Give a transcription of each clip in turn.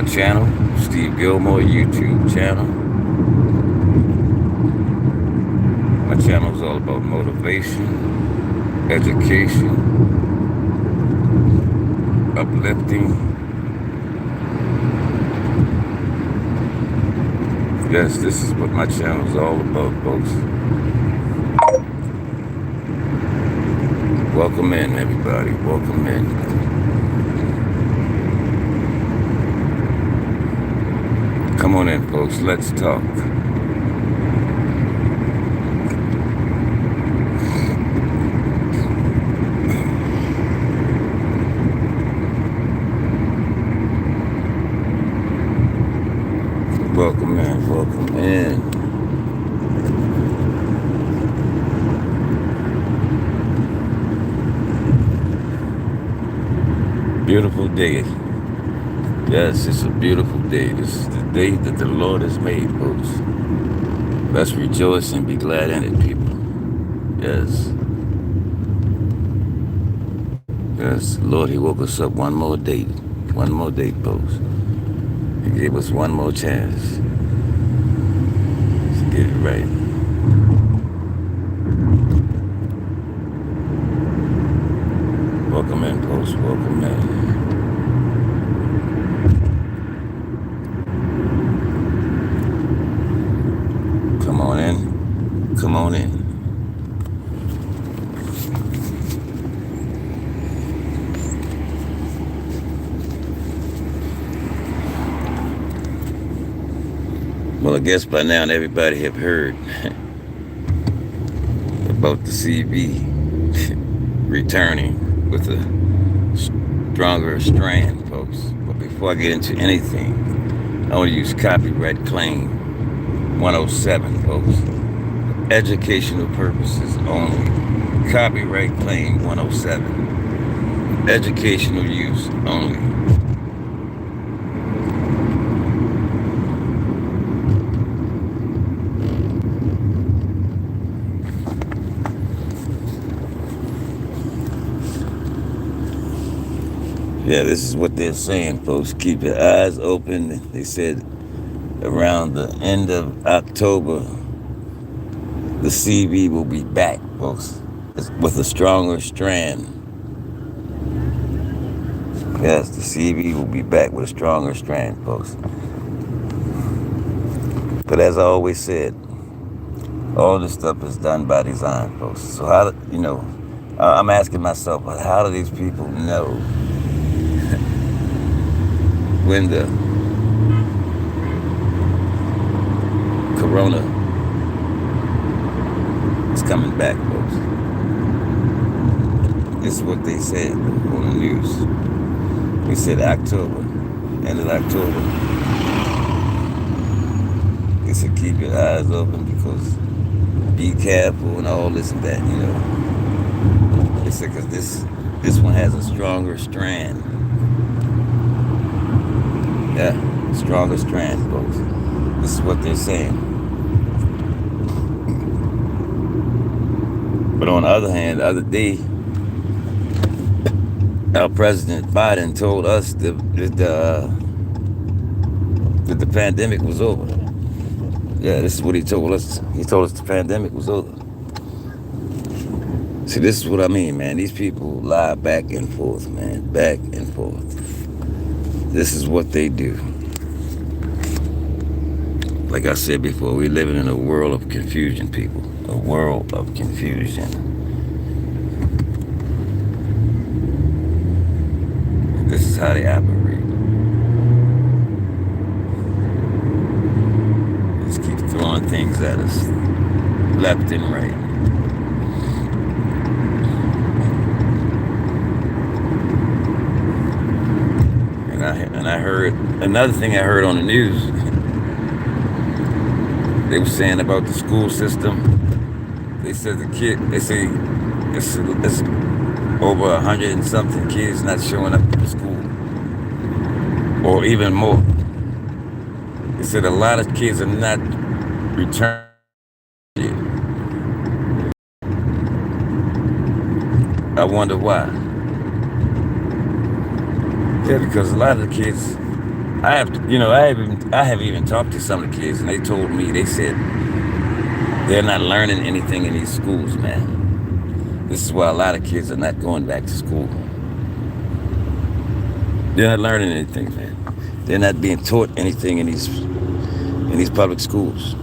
my channel, Steve Gilmore YouTube channel. My channel is all about motivation, education, uplifting. Yes, this is what my channel is all about, folks. Welcome in, everybody. Welcome in. Come on in, folks. Let's talk. Welcome in. Welcome in. Beautiful day. Yes, it's a beautiful day. This is the day that the Lord has made, folks. Let's rejoice and be glad in it, people. Yes. Yes, Lord, He woke us up one more day. One more day, folks. He gave us one more chance to get it right. Welcome in, folks. Welcome in. Come on in. Come on in. Well, I guess by now everybody have heard about the CB returning with a stronger strand, folks. But before I get into anything, I want to use copyright claim 107, folks. Educational purposes only. Copyright claim 107. Educational use only. Yeah, this is what they're saying, folks. Keep your eyes open. They said around the end of October, the CB will be back, folks, with a stronger strand. Yes, the CB will be back with a stronger strand, folks. But as I always said, all this stuff is done by design, folks. So how, I'm asking myself, how do these people know when the corona is coming back, folks? This is what they said on the news. They said October, end of October. They said keep your eyes open because be careful and all this and that, They said because this one has a stronger strand. Yeah, stronger strand, folks. This is what they're saying. But on the other hand, the other day, our President Biden told us that the pandemic was over. Yeah, this is what he told us. He told us the pandemic was over. See, this is what I mean, man. These people lie back and forth, man. Back and forth. This is what they do. Like I said before, we're living in a world of confusion, people. A world of confusion. This is how they operate. Just keep throwing things at us, left and right. And I heard another thing I heard on the news. They were saying about the school system. They said they say it's over 100 and something kids not showing up to school, or even more. They said a lot of kids are not returning. I wonder why. Yeah, because a lot of the kids I have even talked to some of the kids, and they told me, they said they're not learning anything in these schools, man. This is why a lot of kids are not going back to school. They're not learning anything, man. They're not being taught anything in these public schools.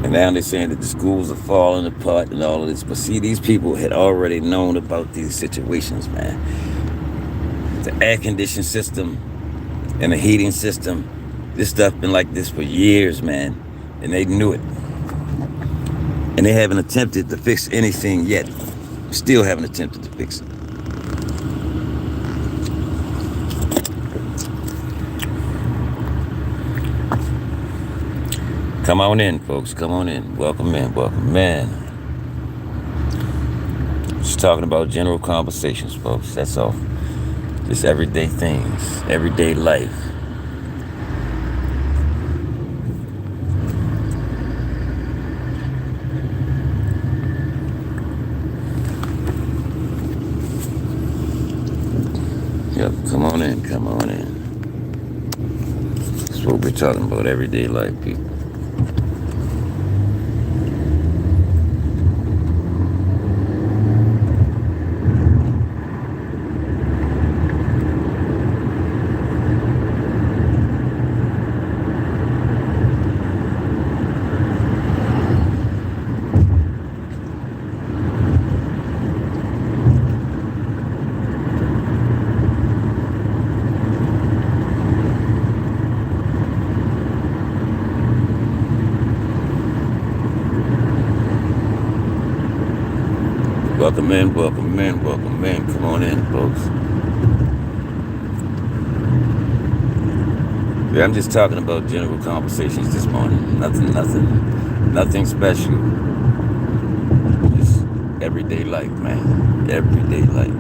And now they're saying that the schools are falling apart and all of this. But see, these people had already known about these situations, man. The air conditioning system and the heating system, this stuff been like this for years, man. And they knew it. And they haven't attempted to fix anything yet. Still haven't attempted to fix it. Come on in, folks. Come on in. Welcome in. Welcome in. Just talking about general conversations, folks. That's all. Just everyday things. Everyday life. Yep, come on in. Come on in. That's what we're talking about. Everyday life, people. Welcome in, welcome in, welcome in. Come on in, folks. Yeah, I'm just talking about general conversations this morning. Nothing special. Just everyday life, man. Everyday life.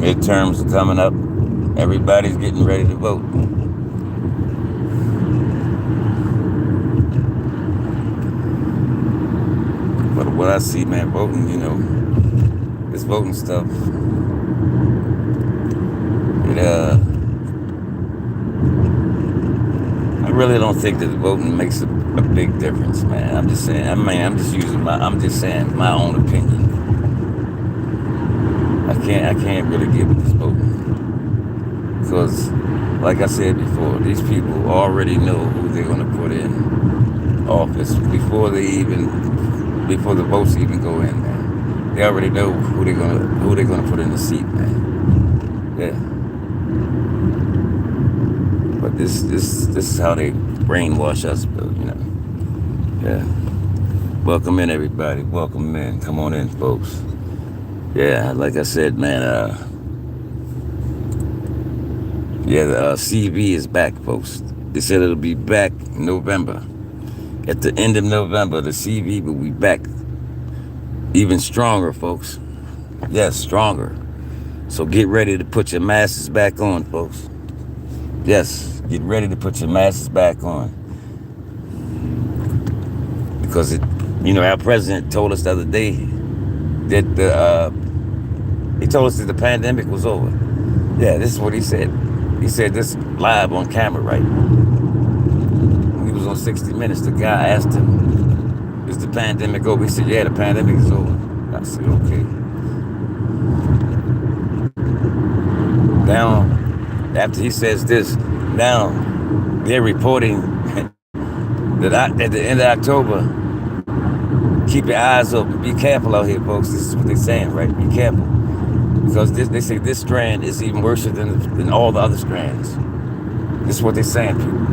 Midterms are coming up. Everybody's getting ready to vote. But what I see, man, voting, this voting stuff, I really don't think that voting makes a big difference, man. I'm just saying, I'm just saying my own opinion. I can't really get with this voting. Because, like I said before, these people already know who they're going to put in office before the votes even go in, man. They already know who they're gonna put in the seat, man. Yeah. But this is how they brainwash us, Yeah. Welcome in, everybody. Welcome in. Come on in, folks. Yeah, like I said, man. The CV is back, folks. They said it'll be back in November. At the end of November, the CV will be back even stronger, folks. Yes, stronger. So get ready to put your masks back on, folks. Yes, get ready to put your masks back on. Because our president told us the other day that he told us that the pandemic was over. Yeah, this is what he said. He said this live on camera, right? When he was on 60 Minutes, the guy asked him, is the pandemic over? He said, yeah, the pandemic is over. I said, okay. Now, after he says this, now they're reporting that at the end of October, keep your eyes open. Be careful out here, folks. This is what they're saying, right? Be careful. Because they say this strand is even worse than all the other strands. This is what they're saying, people.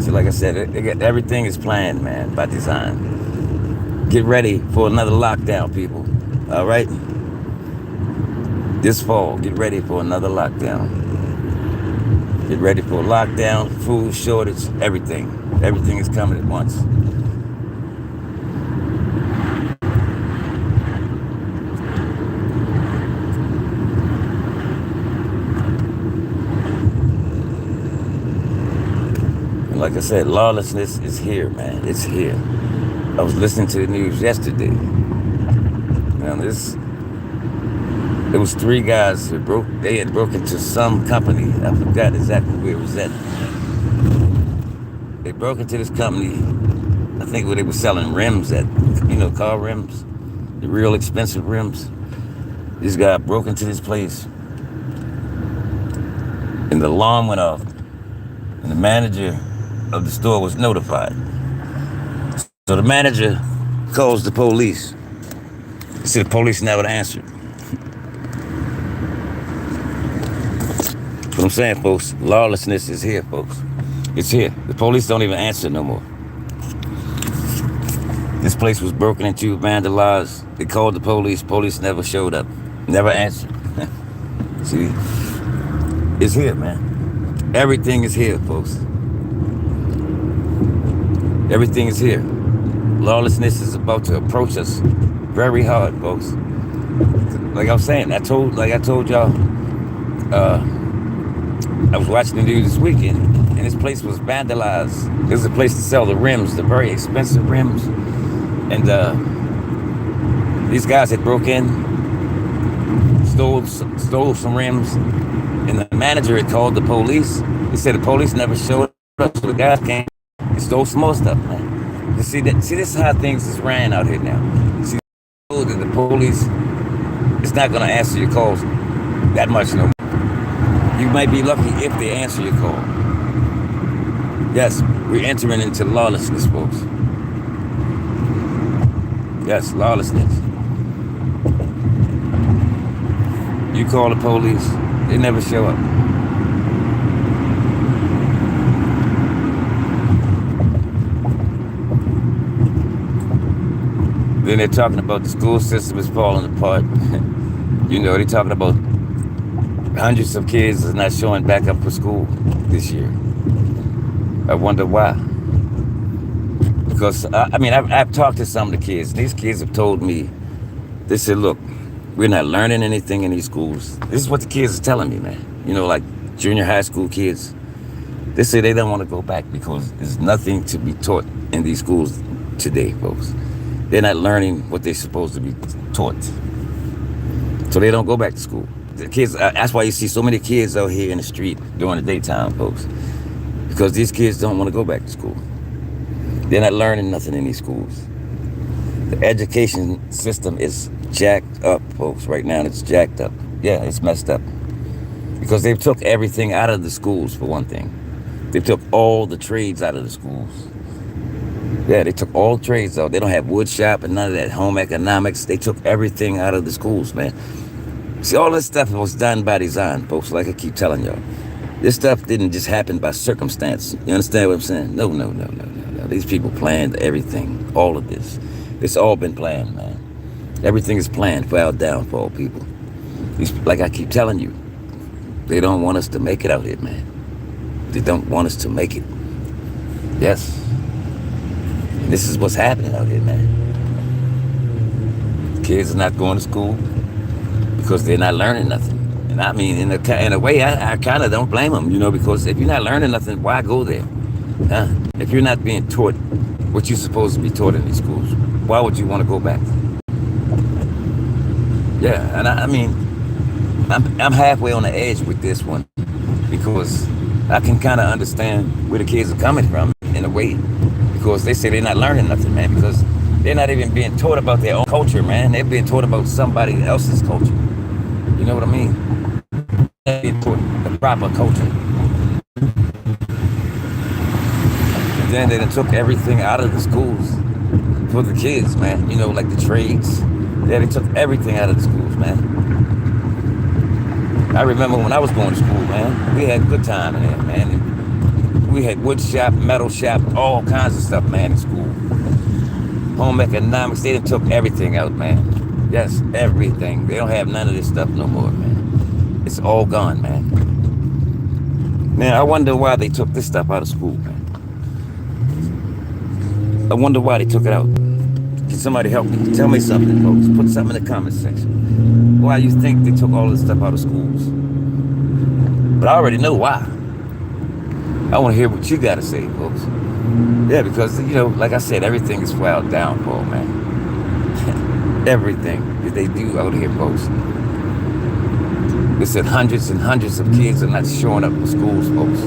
So like I said, everything is planned, man, by design. Get ready for another lockdown, people. All right? This fall, get ready for another lockdown. Get ready for a lockdown, food shortage, everything. Everything is coming at once. And like I said, lawlessness is here, man. It's here. I was listening to the news yesterday. Now it was three guys they had broke into some company. I forgot exactly where it was at. They broke into this company, I think where they were selling rims at, car rims, the real expensive rims. This guy broke into this place and the alarm went off and the manager of the store was notified. So the manager calls the police. He said the police never answered. What I'm saying, folks, lawlessness is here, folks. It's here. The police don't even answer no more. This place was broken into, vandalized. They called the police. Police never showed up. Never answered. See? It's here, man. Everything is here, folks. Everything is here. Lawlessness is about to approach us very hard, folks. Like I was saying, I told y'all, I was watching the news this weekend, and this place was vandalized. It was a place to sell the rims, the very expensive rims. And these guys had broke in, stole some rims, and the manager had called the police. He said the police never showed up, so the guys came and stole some more stuff, man. You see, this is how things is ran out here now. See, that the police is not going to answer your calls that much no more. You might be lucky if they answer your call. Yes, we're entering into lawlessness, folks. Yes, lawlessness. You call the police, they never show up. Then they're talking about the school system is falling apart. They're talking about hundreds of kids is not showing back up for school this year. I wonder why. Because, I've talked to some of the kids. These kids have told me, they said, look, we're not learning anything in these schools. This is what the kids are telling me, man. Like junior high school kids. They say they don't want to go back because there's nothing to be taught in these schools today, folks. They're not learning what they're supposed to be taught. So they don't go back to school. The kids, that's why you see so many kids out here in the street during the daytime, folks. Because these kids don't want to go back to school. They're not learning nothing in these schools. The education system is jacked up, folks. Right now, it's jacked up. Yeah, it's messed up. Because they've took everything out of the schools, for one thing. They took all the trades out of the schools. Yeah, they took all trades out. They don't have wood shop and none of that home economics. They took everything out of the schools, man. See, all this stuff was done by design, folks, like I keep telling y'all. This stuff didn't just happen by circumstance. You understand what I'm saying? No. These people planned everything, all of this. It's all been planned, man. Everything is planned for our downfall, people. Like I keep telling you, they don't want us to make it out here, man. They don't want us to make it. Yes. And this is what's happening out here, man. Kids are not going to school because they're not learning nothing. And I mean, in a way, I kind of don't blame them, because if you're not learning nothing, why go there? Huh? If you're not being taught what you're supposed to be taught in these schools, why would you want to go back? Yeah, and I'm halfway on the edge with this one because I can kind of understand where the kids are coming from in a way, because they say they're not learning nothing, man, because they're not even being taught about their own culture, man. They're being taught about somebody else's culture. You know what I mean? They're being taught the proper culture. And then they took everything out of the schools for the kids, man. Like the trades. Yeah, they took everything out of the schools, man. I remember when I was going to school, man, we had a good time in there, man. And we had wood shop, metal shop, all kinds of stuff, man, in school. Home economics, they took everything out, man. Yes, everything. They don't have none of this stuff no more, man. It's all gone, man. Man, I wonder why they took this stuff out of school, man. I wonder why they took it out. Can somebody help me? Tell me something, folks. Put something in the comment section. Why you think they took all this stuff out of schools? But I already know why. I want to hear what you got to say, folks. Yeah, because, like I said, everything is filed down, Paul, man. Everything that they do out here, folks. They said hundreds and hundreds of kids are not showing up for schools, folks.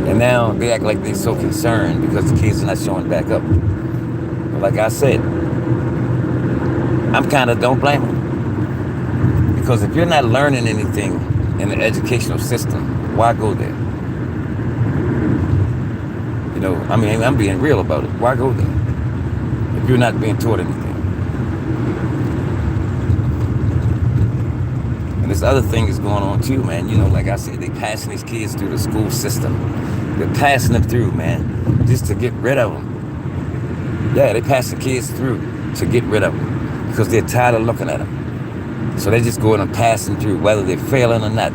And now they act like they're so concerned because the kids are not showing back up. But like I said, I'm kind of don't blame them. Because if you're not learning anything in the educational system, why go there? I'm being real about it. Why go there if you're not being taught anything? And this other thing is going on too, man. Like I said, they passing these kids through the school system. They're passing them through, man, just to get rid of them. Yeah, they pass the kids through to get rid of them because they're tired of looking at them. So they just go in and pass them through, whether they're failing or not.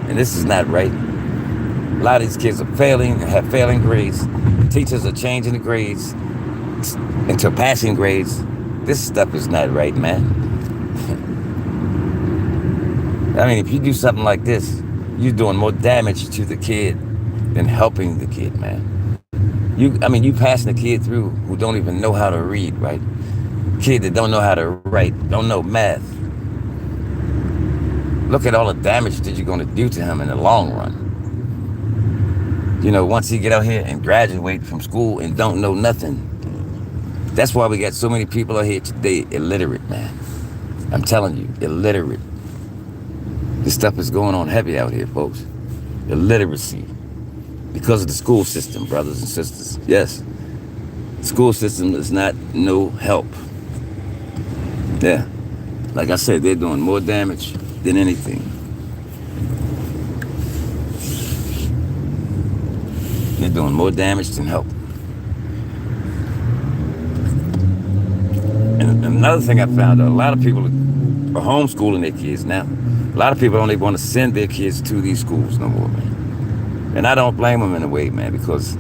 And this is not right. A lot of these kids are failing and have failing grades. Teachers are changing the grades into passing grades. This stuff is not right, man. I mean, if you do something like this, you're doing more damage to the kid than helping the kid, man. You passing the kid through who don't even know how to read, right? Kid that don't know how to write, don't know math. Look at all the damage that you're going to do to him in the long run. Once he get out here and graduate from school and don't know nothing. That's why we got so many people out here today illiterate, man. I'm telling you, illiterate. This stuff is going on heavy out here, folks. Illiteracy. Because of the school system, brothers and sisters. Yes. The school system is not no help. Yeah. Like I said, they're doing more damage than anything. They're doing more damage than help. And another thing I found out, a lot of people are homeschooling their kids now. A lot of people don't even want to send their kids to these schools no more, man. And I don't blame them in a way, man, because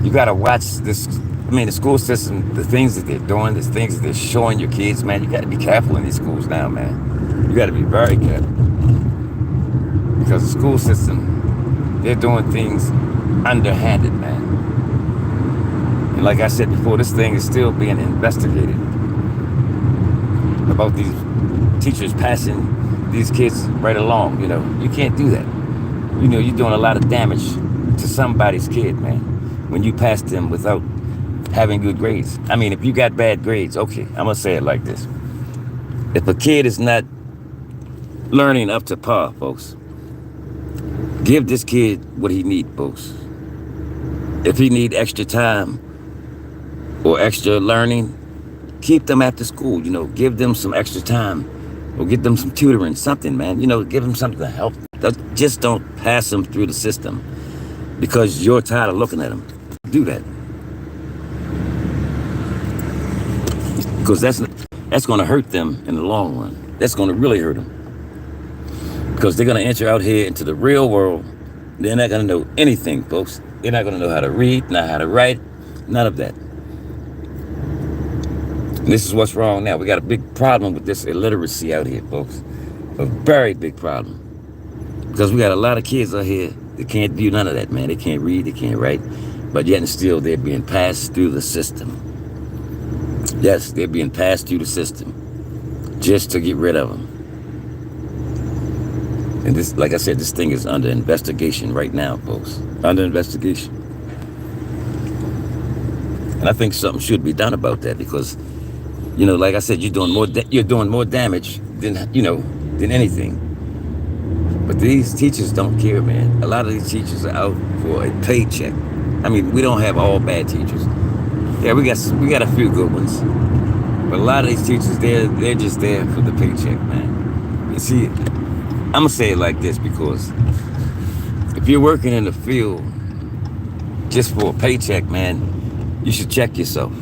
you got to watch this. The school system, the things that they're doing, the things that they're showing your kids, man, you got to be careful in these schools now, man. You got to be very careful. Because the school system, they're doing things underhanded, man. And like I said before, this thing is still being investigated about these teachers passing these kids right along. You can't do that. You're doing a lot of damage to somebody's kid, man, when you pass them without having good grades. If you got bad grades, okay, I'm gonna say it like this. If a kid is not learning up to par, folks, give this kid what he needs, folks. If he need extra time or extra learning, keep them after school, give them some extra time or get them some tutoring, something, man, give them something to help. Just don't pass them through the system because you're tired of looking at them. Do that. Because that's going to hurt them in the long run. That's going to really hurt them. Because they're going to enter out here into the real world. They're not going to know anything, folks. They're not going to know how to read, not how to write, none of that. And this is what's wrong now. We got a big problem with this illiteracy out here, folks. A very big problem. Because we got a lot of kids out here that can't do none of that, man. They can't read, they can't write. But yet and still, they're being passed through the system. Yes, they're being passed through the system just to get rid of them. And this, like I said, this thing is under investigation right now, folks. Under investigation. And I think something should be done about that because, like I said, you're doing more damage than anything. But these teachers don't care, man. A lot of these teachers are out for a paycheck. We don't have all bad teachers. Yeah, we got a few good ones. But a lot of these teachers, they're just there for the paycheck, man. You see, I'm gonna say it like this because if you're working in the field just for a paycheck, man, you should check yourself.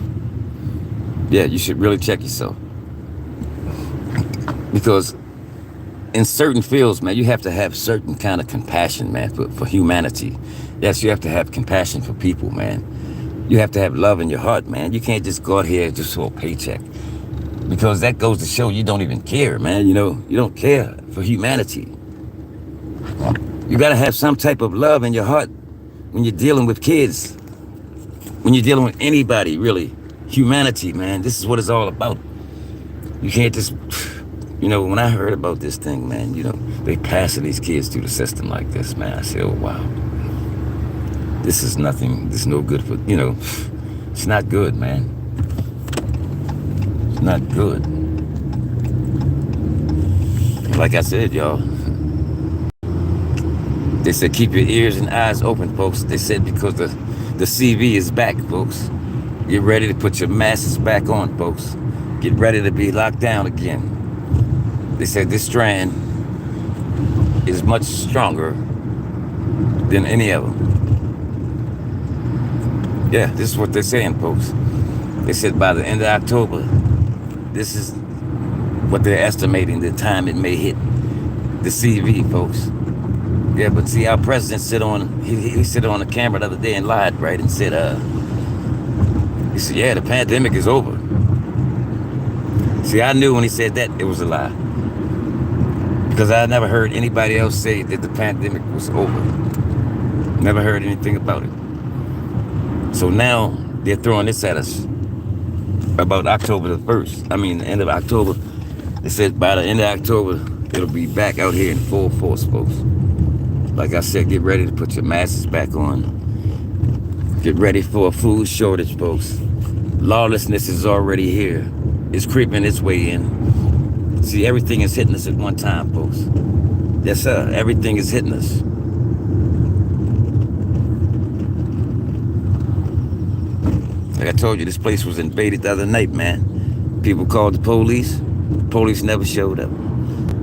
Yeah, you should really check yourself. Because in certain fields, man, you have to have certain kind of compassion, man, for humanity. Yes, you have to have compassion for people, man. You have to have love in your heart, man. You can't just go out here just for a paycheck. Because that goes to show you don't even care, man. You don't care for humanity. You got to have some type of love in your heart when you're dealing with kids, when you're dealing with anybody, really, humanity, man, this is what it's all about. You can't just, when I heard about this thing, man, they passing these kids through the system like this, man, I said, oh, wow. This is nothing. This is no good for, it's not good, man. It's not good. Like I said, y'all, they said keep your ears and eyes open, folks. They said because the CV is back, folks. Get ready to put your masks back on, folks. Get ready to be locked down again. They said this strand is much stronger than any of them. Yeah, this is what they're saying, folks. They said by the end of October, this is what they're estimating the time it may hit the CV, folks. Yeah, but see, our president he sit on the camera the other day and lied, right? And said, he said, yeah, the pandemic is over. See, I knew when he said that it was a lie. Because I never heard anybody else say that the pandemic was over. Never heard anything about it. So now they're throwing this at us about October the 1st. I mean, the end of October. They said by the end of October, it'll be back out here in full force, folks. Like I said, get ready to put your masks back on. Get ready for a food shortage, folks. Lawlessness is already here. It's creeping its way in. See, everything is hitting us at one time, folks. Yes, sir. Everything is hitting us. Like I told you, this place was invaded the other night, man. People called the police. Police never showed up.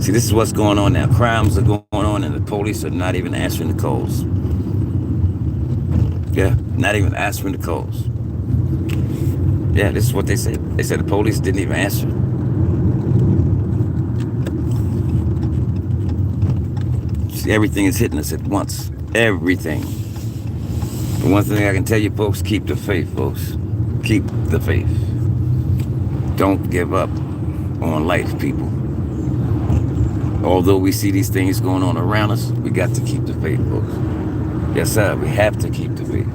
See, this is what's going on now. Crimes are going on and the police are not even answering the calls. Yeah, not even answering the calls. Yeah, this is what they said. They said the police didn't even answer. See, everything is hitting us at once. Everything. But one thing I can tell you, folks, keep the faith, folks. Keep the faith. Don't give up on life, people. Although we see these things going on around us, we got to keep the faith, folks. Yes, sir, we have to keep the faith.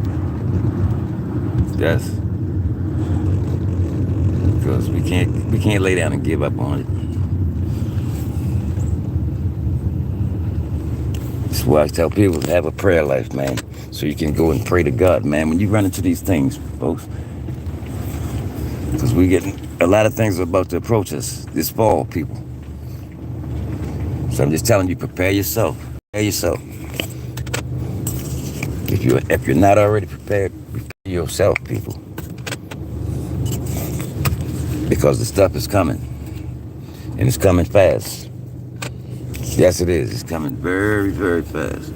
Yes. Because we can't lay down and give up on it. That's why I tell people to have a prayer life, man. So you can go and pray to God, man, when you run into these things, folks. Because we getting a lot of things are about to approach us this fall, people. So I'm just telling you, prepare yourself. Prepare yourself. If you're not already prepared, prepare yourself, people. Because the stuff is coming. And it's coming fast. Yes, it is. It's coming very, very fast.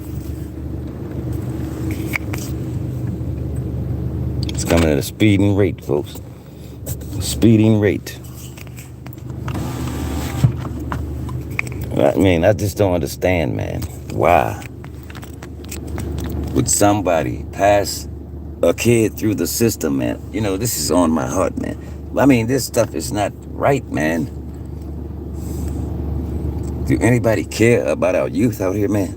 It's coming at a speeding rate, folks. A speeding rate. I mean, I just don't understand, man. Why would somebody pass a kid through the system, man? This is on my heart, man. I mean, this stuff is not right, man. Do anybody care about our youth out here, man?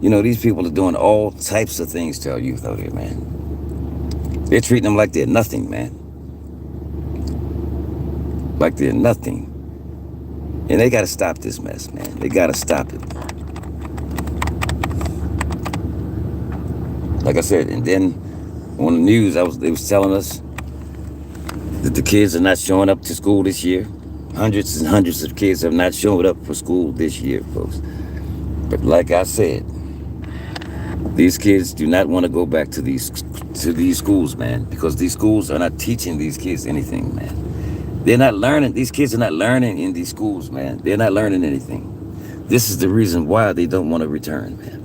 These people are doing all types of things to our youth out here, man. They're treating them like they're nothing, man. Like they're nothing. And they got to stop this mess, man. They got to stop it. Like I said, and then on the news, they was telling us that the kids are not showing up to school this year. Hundreds and hundreds of kids have not shown up for school this year, folks. But like I said, these kids do not want to go back to these schools, man, because these schools are not teaching these kids anything, man. They're not learning. These kids are not learning in these schools, man. They're not learning anything. This is the reason why they don't want to return, man.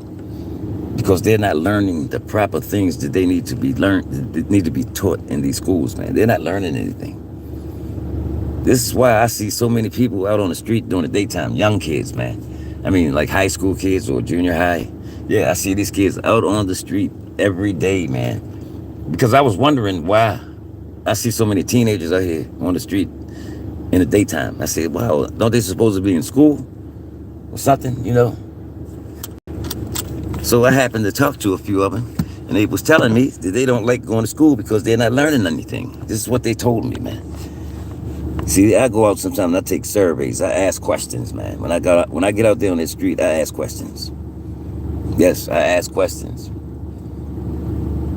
Because they're not learning the proper things that they need to be learned, that need to be taught in these schools, man. They're not learning anything. This is why I see so many people out on the street during the daytime, young kids, man. I mean, like high school kids or junior high. Yeah, I see these kids out on the street every day, man. Because I was wondering why I see so many teenagers out here on the street in the daytime. I said, wow, don't they supposed to be in school or something, So I happened to talk to a few of them. And they was telling me that they don't like going to school because they're not learning anything. This is what they told me, man. See, I go out sometimes and I take surveys. I ask questions, man. When I get out there on the street, I ask questions. Yes, I ask questions.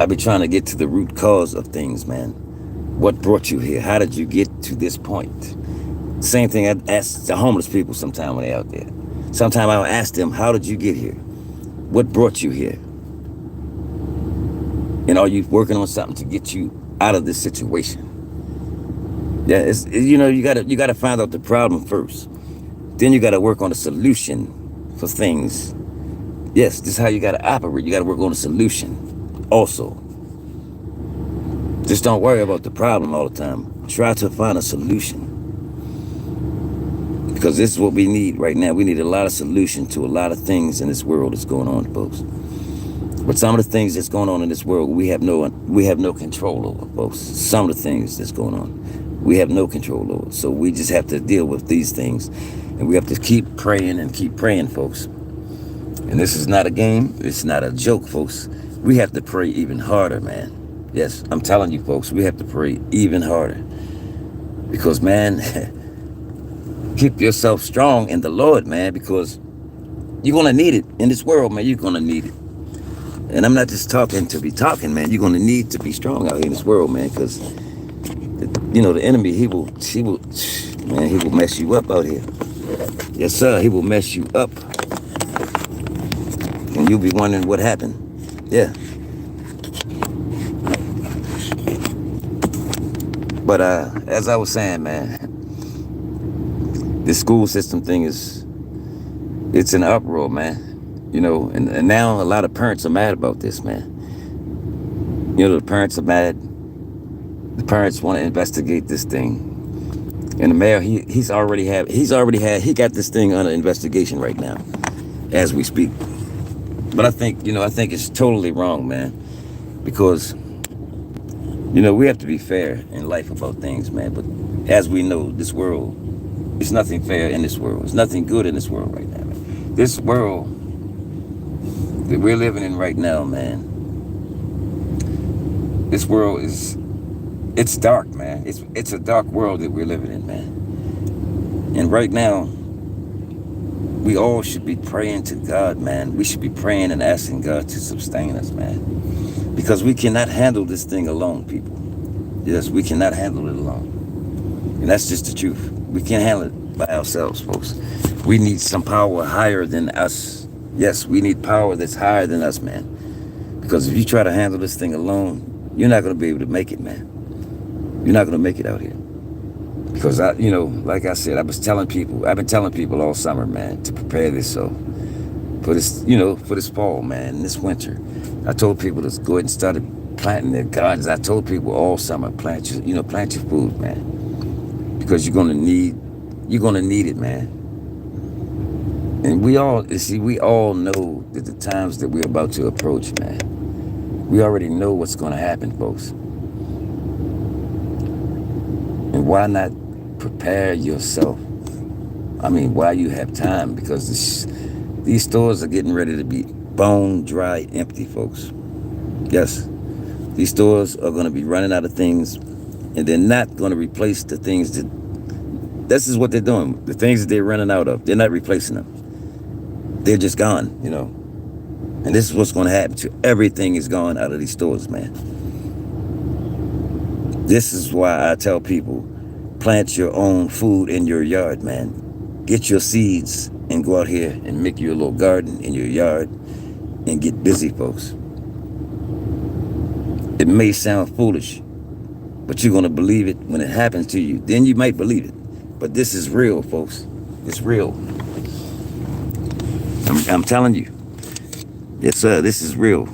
I be trying to get to the root cause of things, man. What brought you here? How did you get to this point? Same thing I ask the homeless people sometimes when they're out there. Sometimes I'll ask them, how did you get here? What brought you here? And are you working on something to get you out of this situation? Yeah, you gotta find out the problem first. Then you gotta work on a solution for things. Yes, this is how you gotta operate. You gotta work on a solution also. Just don't worry about the problem all the time. Try to find a solution. Because this is what we need right now. We need a lot of solution to a lot of things in this world that's going on, folks. But some of the things that's going on in this world, we have no control over, folks. Some of the things that's going on, we have no control over. So we just have to deal with these things. And we have to keep praying, folks. And this is not a game. It's not a joke, folks. We have to pray even harder, man. Yes, I'm telling you, folks, we have to pray even harder. Because, man, keep yourself strong in the Lord, man, because you're going to need it in this world, man. You're going to need it. And I'm not just talking to be talking, man. You're going to need to be strong out here in this world, man, because, the enemy, he will mess you up out here. Yes, sir, he will mess you up. And you'll be wondering what happened. Yeah. But as I was saying, man, this school system thing it's an uproar, man. And now a lot of parents are mad about this, man. The parents are mad. The parents want to investigate this thing. And the mayor, he got this thing under investigation right now, as we speak. But I think it's totally wrong, man, because we have to be fair in life about things, man. But as we know, this world, there's nothing fair in this world. There's nothing good in this world right now, man. This world that we're living in right now, man, this world it's dark, man. It's a dark world that we're living in, man. And right now, we all should be praying to God, man. We should be praying and asking God to sustain us, man. Because we cannot handle this thing alone, people. Yes, we cannot handle it alone. And that's just the truth. We can't handle it by ourselves, folks. We need some power higher than us. Yes, we need power that's higher than us, man. Because if you try to handle this thing alone, you're not going to be able to make it, man. You're not going to make it out here. Because, like I said, I've been telling people all summer, man, to prepare this for this fall, man, this winter. I told people to go ahead and start planting their gardens. I told people all summer, plant your food, man. Because you're going to need it, man. And we all know that the times that we're about to approach, man, we already know what's going to happen, folks. And why not prepare yourself? I mean, while you have time, because these stores are getting ready to be bone dry empty, folks. Yes, these stores are going to be running out of things, and they're not going to replace the things this is what they're doing. The things that they're running out of, they're not replacing them. They're just gone, And this is what's going to happen to everything is gone out of these stores, man. This is why I tell people, plant your own food in your yard, man. Get your seeds and go out here and make your little garden in your yard and get busy, folks. It may sound foolish, but you're going to believe it when it happens to you. Then you might believe it. But this is real, folks. It's real. I'm telling you. Yes, sir, this is real.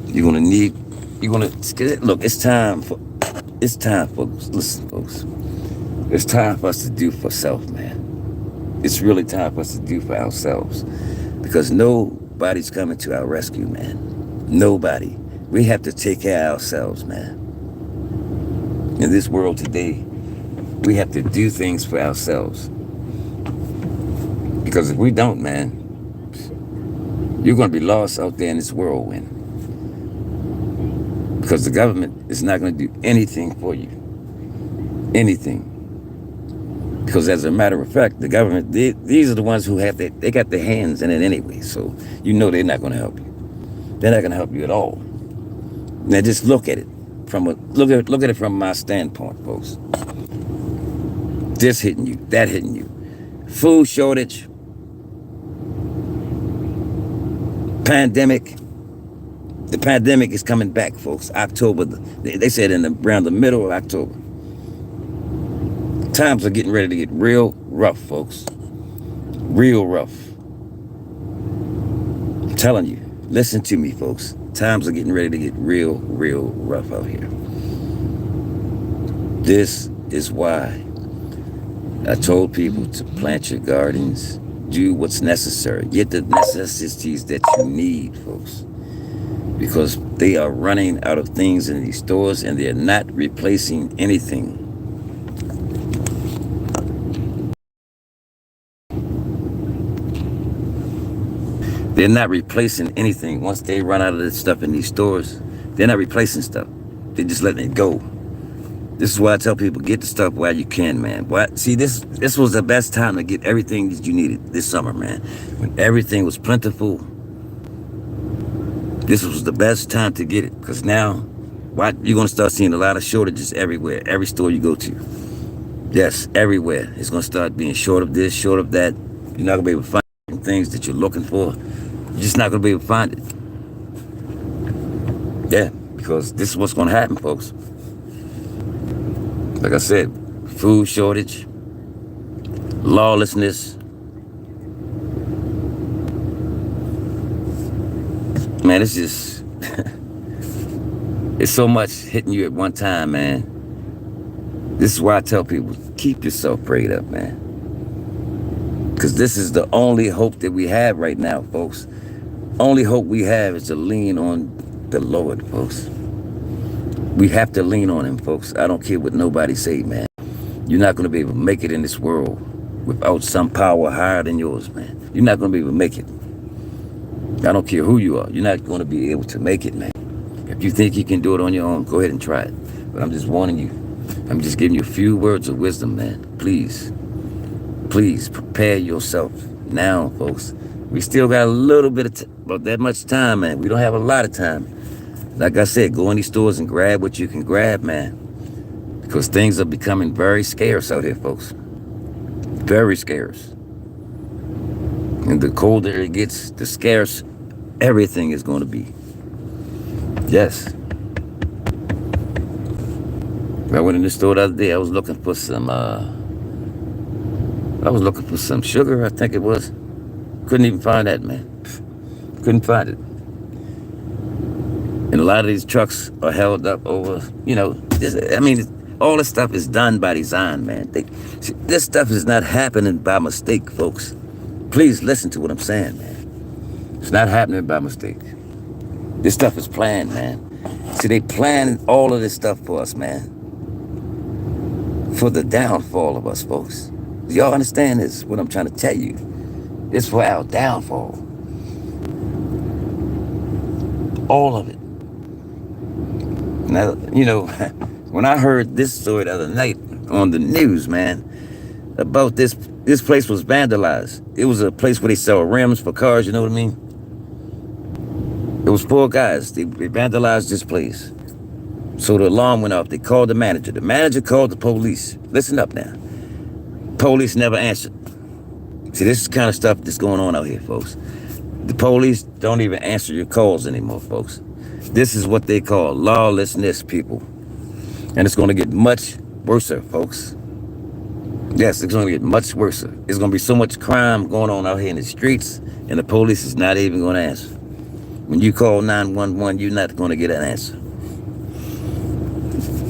Look, it's time, folks. Listen, folks. It's time for us to do for self, man. It's really time for us to do for ourselves. Because nobody's coming to our rescue, man. Nobody. We have to take care of ourselves, man. In this world today, we have to do things for ourselves. Because if we don't, man, you're going to be lost out there in this whirlwind. Because the government is not going to do anything for you. Anything. Because as a matter of fact, the government, these are the ones who have they got their hands in it anyway. So you know they're not going to help you. They're not going to help you at all. Now just look at it look at it from my standpoint, folks. This hitting you, that hitting you. Food shortage, pandemic. The pandemic is coming back, folks. October, they said around the middle of October. Times are getting ready to get real rough, folks. Real rough. I'm telling you, listen to me, folks. Times are getting ready to get real rough out here. This is why I told people to plant your gardens, do what's necessary, get the necessities that you need, folks. Because they are running out of things in these stores and they're not replacing anything. They're not replacing anything. Once they run out of this stuff in these stores, they're not replacing stuff. They're just letting it go. This is why I tell people, get the stuff while you can, man. See, this was the best time to get everything that you needed this summer, man. When everything was plentiful, this was the best time to get it. Because now, you're going to start seeing a lot of shortages everywhere. Every store you go to. Yes, everywhere. It's going to start being short of this, short of that. You're not going to be able to find things that you're looking for. You're just not going to be able to find it. Yeah, because this is what's going to happen, folks. Like I said, food shortage, lawlessness. Man, it's just, it's so much hitting you at one time, man. This is why I tell people, keep yourself prayed up, man. Because this is the only hope that we have right now, folks. Only hope we have is to lean on the Lord, folks. We have to lean on him, folks. I don't care what nobody say, man. You're not going to be able to make it in this world without some power higher than yours, man. You're not going to be able to make it. I don't care who you are. You're not going to be able to make it, man. If you think you can do it on your own, go ahead and try it. But I'm just warning you. I'm just giving you a few words of wisdom, man. Please prepare yourself now, folks. We still got a little bit of about that much time, man. We don't have a lot of time. Like I said, go in these stores and grab what you can grab, man. Because things are becoming very scarce out here, folks. Very scarce. And the colder it gets, the scarce everything is going to be. Yes. I went in the store the other day. I was looking for some sugar, I think it was. Couldn't even find that, man. Couldn't find it. And a lot of these trucks are held up over, all this stuff is done by design, man. This stuff is not happening by mistake, folks. Please listen to what I'm saying, man. It's not happening by mistake. This stuff is planned, man. See, they planned all of this stuff for us, man. For the downfall of us, folks. Y'all understand this, what I'm trying to tell you? It's for our downfall. All of it. Now, when I heard this story the other night on the news, man, about this place was vandalized. It was a place where they sell rims for cars, you know what I mean? It was 4 guys. They vandalized this place. So the alarm went off. They called the manager. The manager called the police. Listen up now. Police never answered. See, this is the kind of stuff that's going on out here, folks. The police don't even answer your calls anymore, folks. This is what they call lawlessness, people. And it's going to get much worse, folks. Yes, it's going to get much worse. There's going to be so much crime going on out here in the streets, and the police is not even going to answer. When you call 911, you're not going to get an answer.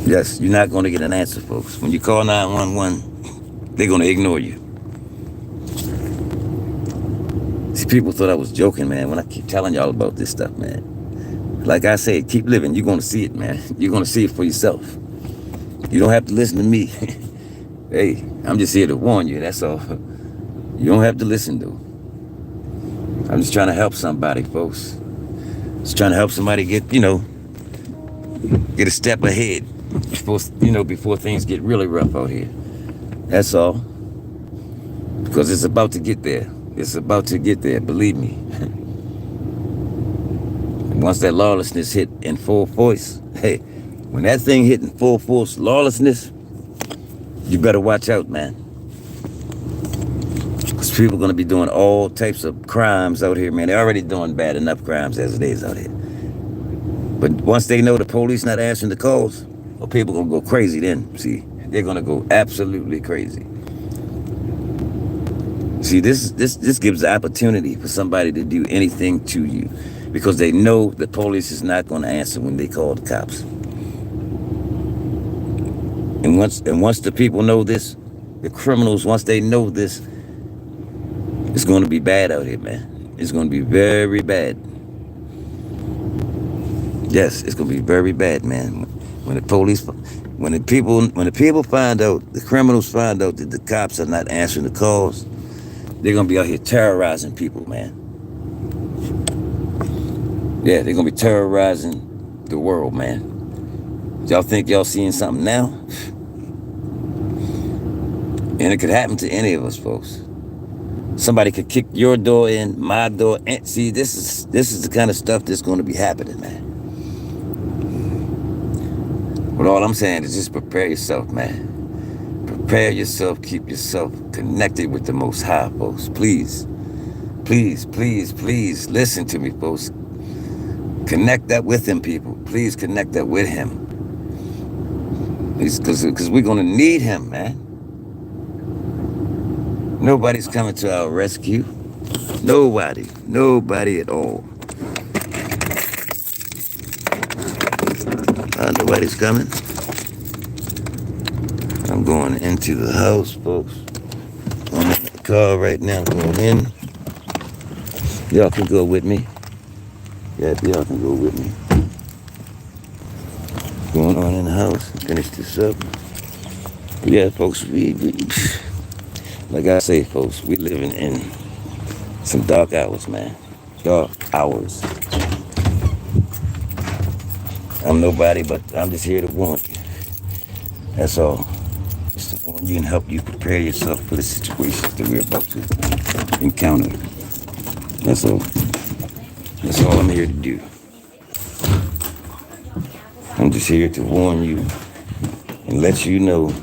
Yes, you're not going to get an answer, folks. When you call 911, they're going to ignore you. See, people thought I was joking, man, when I keep telling y'all about this stuff, man. Like I said, keep living. You're going to see it, man. You're going to see it for yourself. You don't have to listen to me. Hey, I'm just here to warn you, that's all. You don't have to listen, though. I'm just trying to help somebody, folks. Just trying to help somebody get, Get a step ahead before things get really rough out here. That's all. Because it's about to get there. It's about to get there, believe me. And once that lawlessness hit in full force, hey, when that thing hit in full force, lawlessness, you better watch out, man. Because people are going to be doing all types of crimes out here, man. They're already doing bad enough crimes as it is out here. But once they know the police not answering the calls, well, people are going to go crazy then. See, they're going to go absolutely crazy. See, this gives the opportunity for somebody to do anything to you because they know the police is not going to answer when they call the cops. And once the people know this, the criminals, once they know this, it's going to be bad out here, man. It's going to be very bad. Yes, it's going to be very bad, man. When the people find out, the criminals find out that the cops are not answering the calls, they're going to be out here terrorizing people, man. Yeah, they're going to be terrorizing the world, man. Y'all think y'all seeing something now? And it could happen to any of us, folks. Somebody could kick your door in, my door. And see, this is the kind of stuff that's going to be happening, man. But all I'm saying is just prepare yourself, man. Prepare yourself, keep yourself connected with the Most High, folks. Please, please, please, please listen to me, folks. Connect that with him, people. Please connect that with him. Because we're going to need him, man. Nobody's coming to our rescue. Nobody at all. Nobody's coming. I'm going into the house, folks. I'm in the car right now. I'm going in. Y'all can go with me. Yeah, y'all can go with me. Going on in the house. Finish this up. But yeah, folks, we like I say, folks, we living in some dark hours, man. Dark hours. I'm nobody, but I'm just here to warn you. That's all. Just to warn you and help you prepare yourself for the situations that we're about to encounter. That's all. That's all I'm here to do. I'm just here to warn you and let you know.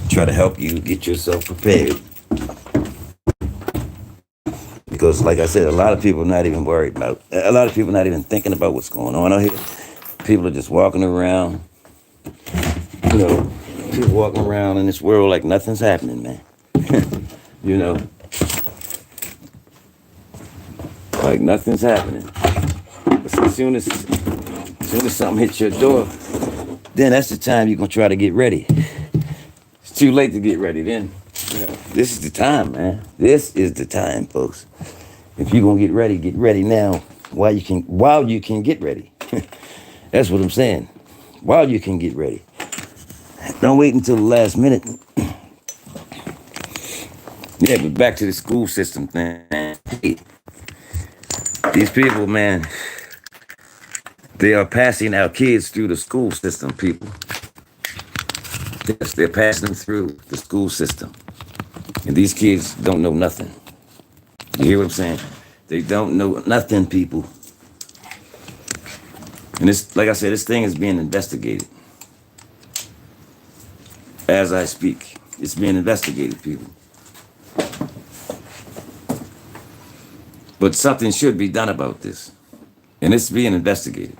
Try to help you get yourself prepared. Because like I said, a lot of people are not even worried about, a lot of people are not even thinking about what's going on out here. People are just walking around, people walking around in this world like nothing's happening, man. Like nothing's happening. But as soon as something hits your door, then that's the time you're going to try to get ready. It's too late to get ready then. This is the time, man. This is the time, folks. If you're going to get ready now while you can get ready. That's what I'm saying. While you can get ready. Don't wait until the last minute. Yeah, but back to the school system thing. Hey, these people, man, they are passing our kids through the school system, people. Yes, they're passing them through the school system. And these kids don't know nothing. You hear what I'm saying? They don't know nothing, people. And this, like I said, this thing is being investigated. As I speak, it's being investigated, people. But something should be done about this. And it's being investigated.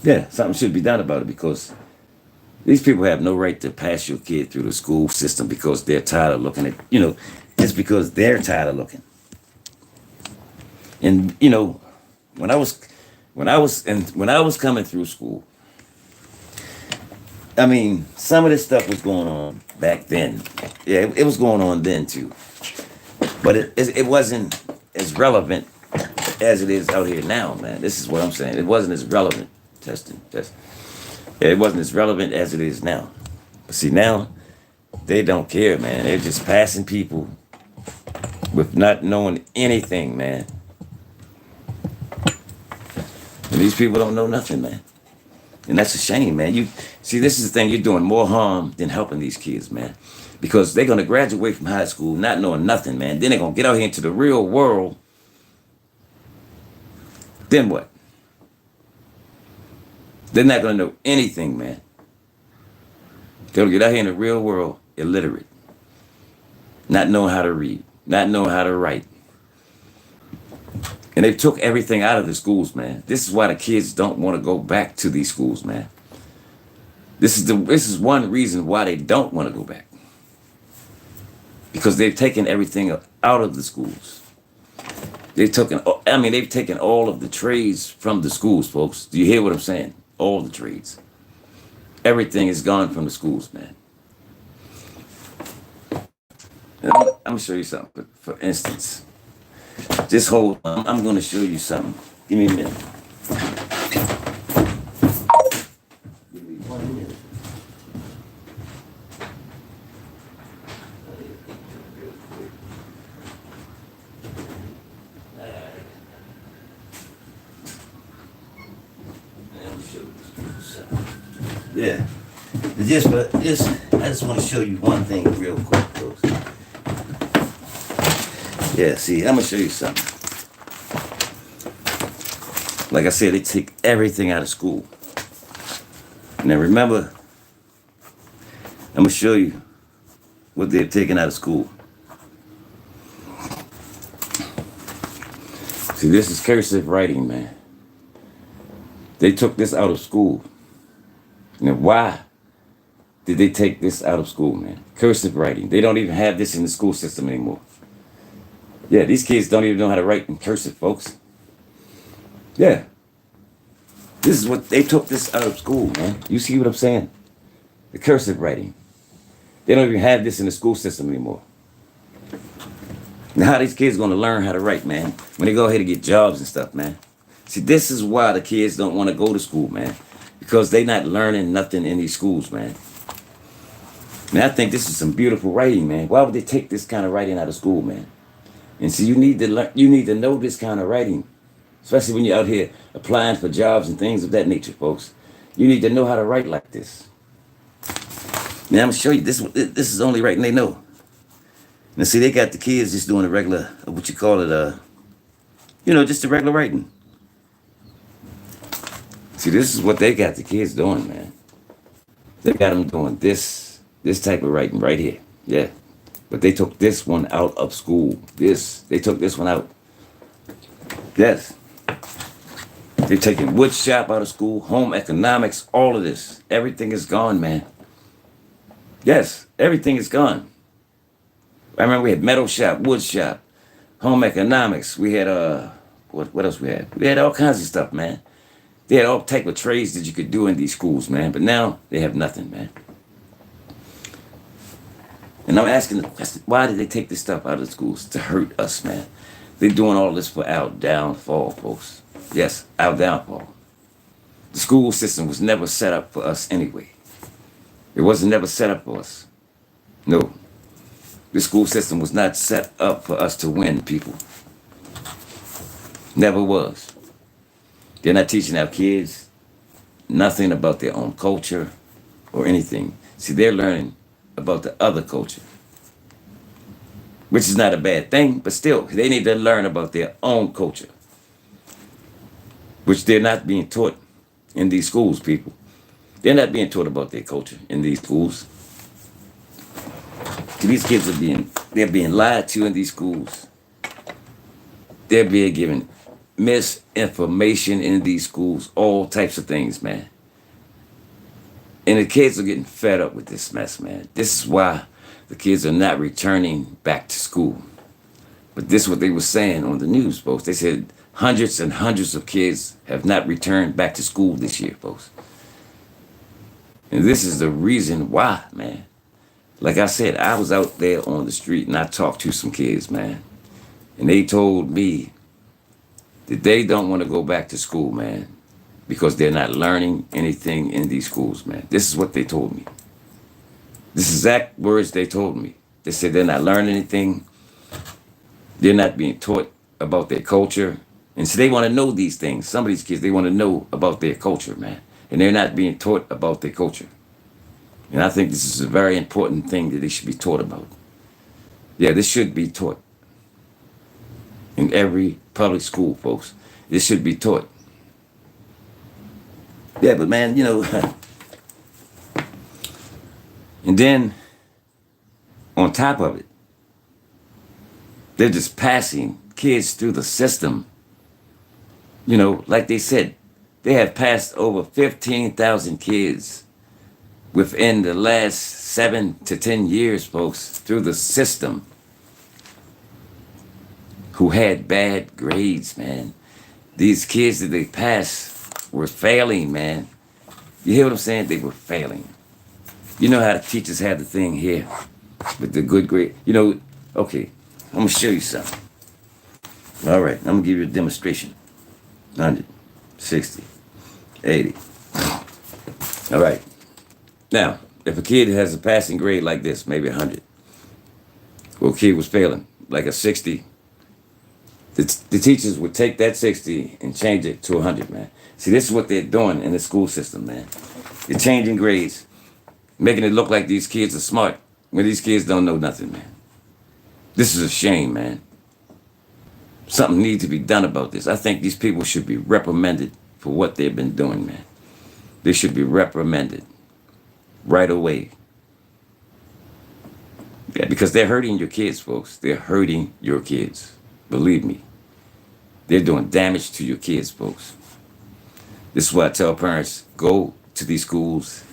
Yeah, something should be done about it because these people have no right to pass your kid through the school system because they're tired of looking at, it's because they're tired of looking. And, when I was coming through school, I mean, some of this stuff was going on back then. Yeah, it was going on then too. But it wasn't as relevant as it is out here now, man. This is what I'm saying. It wasn't as relevant. It wasn't as relevant as it is now. But see, now, they don't care, man. They're just passing people with not knowing anything, man. And these people don't know nothing, man. And that's a shame, man. You see, this is the thing, you're doing more harm than helping these kids, man. Because they're gonna graduate from high school not knowing nothing, man. Then they're gonna get out here into the real world. Then what? They're not gonna know anything, man. They'll get out here in the real world illiterate. Not knowing how to read, not knowing how to write. And they took everything out of the schools, man. This is why the kids don't want to go back to these schools, man. This is one reason why they don't want to go back. Because they've taken everything out of the schools. They've taken all of the trades from the schools, folks. Do you hear what I'm saying? All the trades. Everything is gone from the schools, man. And I'm gonna show you something. For instance, just hold on. I'm gonna show you something. Give me a minute. Give me 1 minute. Yeah. I just want to show you one thing real quick, folks. Yeah, see, I'm gonna show you something. Like I said, they take everything out of school. Now remember, I'm gonna show you what they've taken out of school. See, this is cursive writing, man. They took this out of school. Now, why did they take this out of school, man? Cursive writing. They don't even have this in the school system anymore. Yeah, these kids don't even know how to write in cursive, folks. Yeah. This is what they took this out of school, man. You see what I'm saying? The cursive writing. They don't even have this in the school system anymore. Now, how are these kids going to learn how to write, man? When they go ahead and get jobs and stuff, man. See, this is why the kids don't want to go to school, man. Because they not learning nothing in these schools, man. Man, I think this is some beautiful writing, man. Why would they take this kind of writing out of school, man? And see, you need to learn, you need to know this kind of writing. Especially when you're out here applying for jobs and things of that nature, folks. You need to know how to write like this. Now, I'm going to show you. This is the only writing they know. Now, see, they got the kids just doing a regular, what you call it, just the regular writing. See, this is what they got the kids doing, man. They got them doing this type of writing right here. Yeah. But they took this one out of school. They took this one out. Yes. They're taking wood shop out of school, home economics, all of this. Everything is gone, man. Yes, everything is gone. I remember we had metal shop, wood shop, home economics. We had, what else we had? We had all kinds of stuff, man. They had all type of trades that you could do in these schools, man. But now they have nothing, man. And I'm asking the question, why did they take this stuff out of the schools? To hurt us, man. They're doing all this for our downfall, folks. Yes, our downfall. The school system was never set up for us anyway. It wasn't never set up for us. No. The school system was not set up for us to win, people. Never was. They're not teaching our kids nothing about their own culture or anything. See, they're learning about the other culture, which is not a bad thing, but still, they need to learn about their own culture, which they're not being taught in these schools, people. They're not being taught about their culture in these schools. See, these kids they're being lied to in these schools. They're being given misinformation in these schools, all types of things, man. And the kids are getting fed up with this mess, man. This is why the kids are not returning back to school. But this is what they were saying on the news, folks. They said hundreds and hundreds of kids have not returned back to school this year, folks. And this is the reason why, man. Like I said, I was out there on the street and I talked to some kids, man. And they told me that they don't want to go back to school, man, because they're not learning anything in these schools, man. This is what they told me. This exact words they told me. They said they're not learning anything. They're not being taught about their culture And so they want to know these things. Some of these kids, they want to know about their culture, man. And they're not being taught about their culture. And I think this is a very important thing that they should be taught about. Yeah, this should be taught in every public school, folks. This should be taught. Yeah, but man, you know, and then on top of it, they're just passing kids through the system. You know, like they said, they have passed over 15,000 kids within the last 7 to 10 years, folks, through the system who had bad grades, man. These kids that they passed were failing, man. You hear what I'm saying? They were failing. You know how the teachers have the thing here with the good grade. You know, okay, I'm going to show you something. All right, I'm going to give you a demonstration. 100, 60, 80. All right. Now, if a kid has a passing grade like this, maybe 100, or a kid was failing, like a 60, the teachers would take that 60 and change it to 100, man. See, this is what they're doing in the school system, man. They're changing grades, making it look like these kids are smart when these kids don't know nothing, man. This is a shame, man. Something needs to be done about this. I think these people should be reprimanded for what they've been doing, man. They should be reprimanded right away. Yeah, because they're hurting your kids, folks. They're hurting your kids. Believe me. They're doing damage to your kids, folks. This is why I tell parents, go to these schools,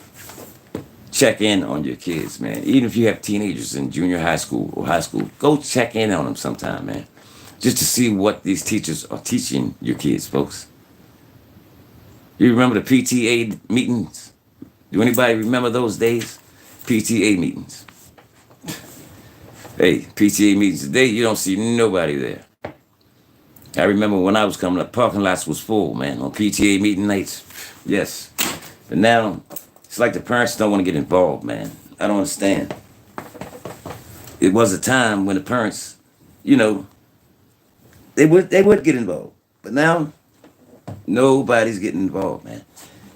check in on your kids, man. Even if you have teenagers in junior high school or high school, go check in on them sometime, man. Just to see what these teachers are teaching your kids, folks. You remember the PTA meetings? Do anybody remember those days? PTA meetings. Hey, PTA meetings today, you don't see nobody there. I remember when I was coming up, parking lots was full, man, on PTA meeting nights. Yes. But now, it's like the parents don't want to get involved, man. I don't understand. It was a time when the parents, you know, they would get involved. But now, nobody's getting involved, man.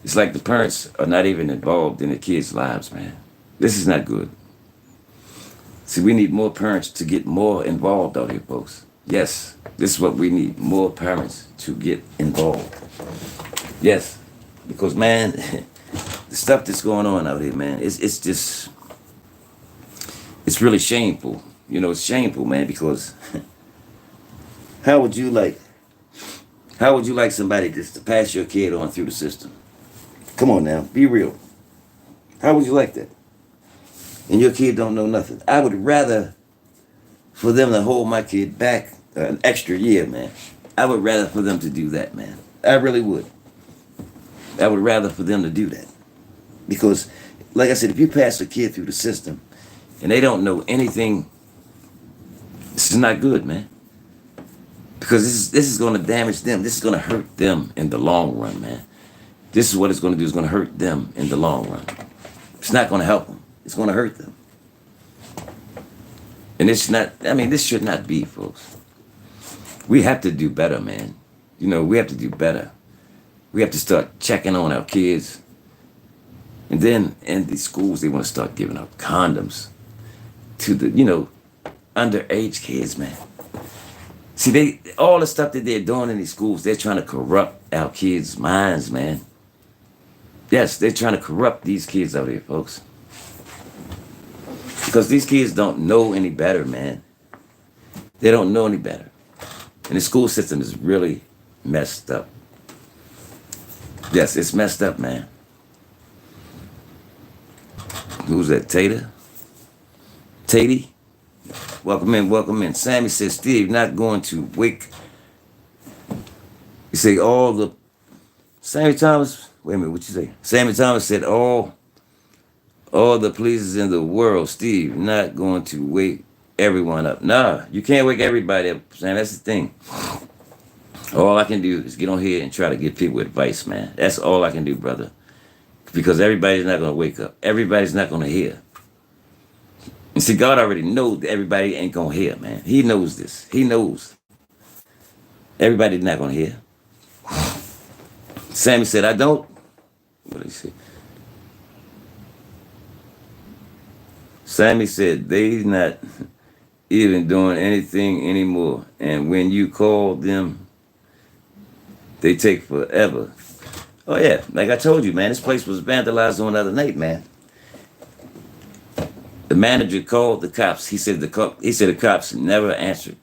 It's like the parents are not even involved in the kids' lives, man. This is not good. See, we need more parents to get more involved out here, folks. Yes, this is what we need, more parents to get involved. Yes, because, man, the stuff that's going on out here, man, it's just, it's really shameful. You know, it's shameful, man, because how would you like somebody just to pass your kid on through the system? Come on now, be real. How would you like that? And your kid don't know nothing. I would rather for them to hold my kid back an extra year, man. I would rather for them to do that, man. I really would. I would rather for them to do that. Because, like I said, if you pass a kid through the system and they don't know anything, this is not good, man. Because this is going to damage them. This is going to hurt them in the long run, man. This is what it's going to do. It's going to hurt them in the long run. It's not going to help them. It's going to hurt them. And it's not, I mean, this should not be, folks. We have to do better, man. You know, we have to do better. We have to start checking on our kids. And then in these schools, they want to start giving out condoms to the, you know, underage kids, man. See, all the stuff that they're doing in these schools, they're trying to corrupt our kids' minds, man. Yes, they're trying to corrupt these kids out here, folks. Because these kids don't know any better, man. They don't know any better. And the school system is really messed up. Yes, it's messed up, man. Who's that, Tater? Tatey? Welcome in, welcome in. Sammy says, Steve, not going to wake. You say all the... Sammy Thomas? Wait a minute, what you say? Sammy Thomas said all the pleasers in the world, Steve, not going to wake everyone up. Nah, you can't wake everybody up, Sam. That's the thing. All I can do is get on here and try to give people advice, man. That's all I can do, brother. Because everybody's not going to wake up. Everybody's not going to hear. And see, God already knows that everybody ain't going to hear, man. He knows this. He knows. Everybody's not going to hear. Sammy said, I don't. What did he say? Sammy said, they not even doing anything anymore. And when you call them, they take forever. Oh, yeah. Like I told you, man, this place was vandalized on the other night, man. The manager called the cops. He said the cops never answered.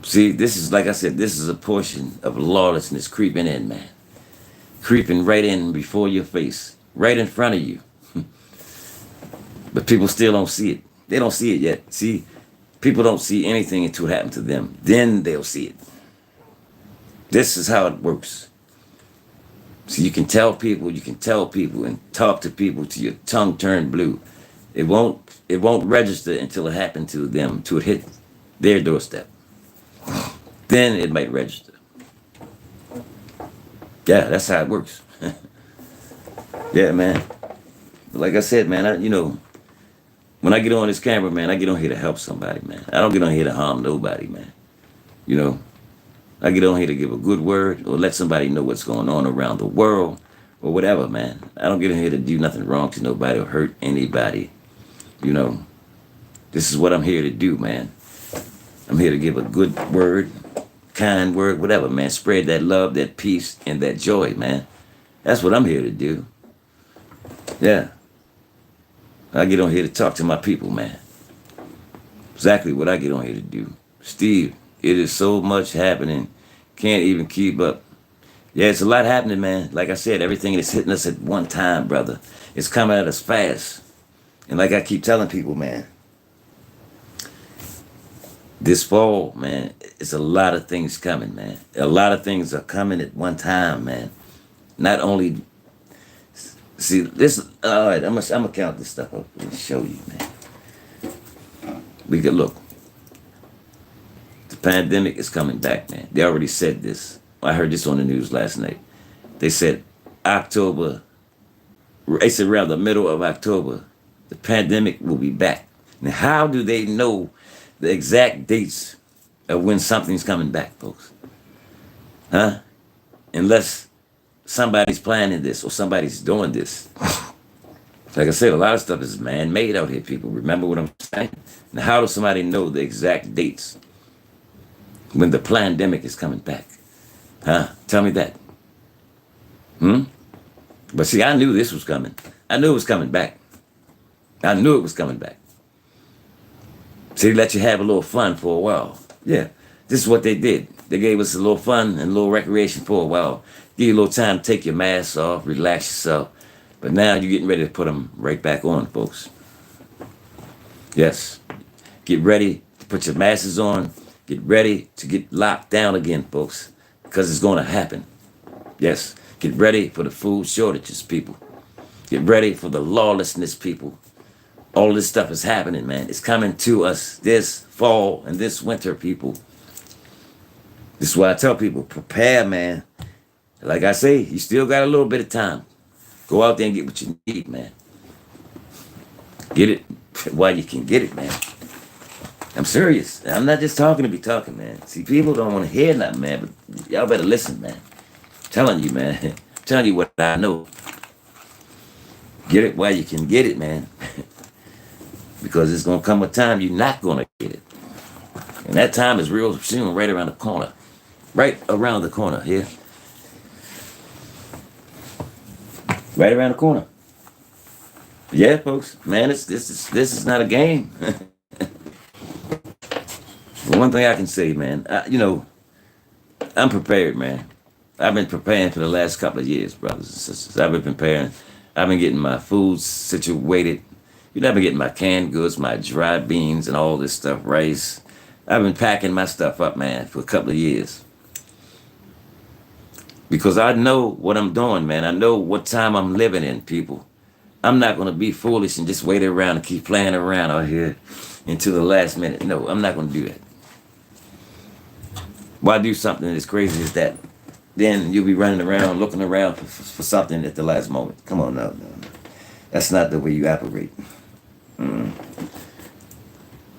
See, this is, like I said, this is a portion of lawlessness creeping in, man. Creeping right in before your face, right in front of you. But people still don't see it. They don't see it yet. See, people don't see anything until it happens to them. Then they'll see it. This is how it works. So you can tell people and talk to people till your tongue turn blue. It won't register until it happened to them, until it hit their doorstep. Then it might register. Yeah, that's how it works. Yeah, man. Like I said, man, when I get on this camera, man, I get on here to help somebody, man. I don't get on here to harm nobody, man. I get on here to give a good word or let somebody know what's going on around the world or whatever, man. I don't get in here to do nothing wrong to nobody or hurt anybody. This is what I'm here to do, man. I'm here to give a good word, kind word, whatever, man. Spread that love, that peace, and that joy, man. That's what I'm here to do. Yeah. I get on here to talk to my people, man. Exactly what I get on here to do. Steve, it is so much happening. Can't even keep up. Yeah, it's a lot happening, man. Like I said, everything is hitting us at one time, brother. It's coming at us fast. And like I keep telling people, man, this fall, man, it's a lot of things coming, man. A lot of things are coming at one time, man. Not only... See, this... All right, I'm gonna count this stuff up and show you, man. We could look. The pandemic is coming back, man. They already said this. I heard this on the news last night. They said October... They said around the middle of October, the pandemic will be back. Now, how do they know the exact dates of when something's coming back, folks? Huh? Unless somebody's planning this or somebody's doing this. Like I said, a lot of stuff is man-made out here, people. Remember what I'm saying? Now, how does somebody know the exact dates when the pandemic is coming back? Huh? Tell me that. But see, I knew this was coming. I knew it was coming back. I knew it was coming back. So they let you have a little fun for a while. Yeah, this is what they did. They gave us a little fun and a little recreation for a while. Give you a little time to take your mask off, relax yourself. But now you're getting ready to put them right back on, folks. Yes. Get ready to put your masks on. Get ready to get locked down again, folks. Because it's going to happen. Yes. Get ready for the food shortages, people. Get ready for the lawlessness, people. All this stuff is happening, man. It's coming to us this fall and this winter, people. This is why I tell people, prepare, man. Like I say, you still got a little bit of time. Go out there and get what you need, man. Get it while you can get it, man. I'm serious. I'm not just talking to be talking, man. See, people don't want to hear nothing, man, but y'all better listen, man. I'm telling you, man. I'm telling you what I know. Get it while you can get it, man. Because it's going to come a time you're not going to get it. And that time is real soon, right around the corner. Right around the corner here. Right around the corner. Yeah, folks. Man, this is not a game. But one thing I can say, man, I'm prepared, man. I've been preparing for the last couple of years, brothers and sisters. I've been preparing. I've been getting my food situated. I've been getting my canned goods, my dry beans, and all this stuff, rice. I've been packing my stuff up, man, for a couple of years. Because I know what I'm doing, man. I know what time I'm living in, people. I'm not going to be foolish and just wait around and keep playing around out here until the last minute. No, I'm not going to do that. Why do something as crazy as that? Then you'll be running around, looking around for something at the last moment. Come on now. No. That's not the way you operate.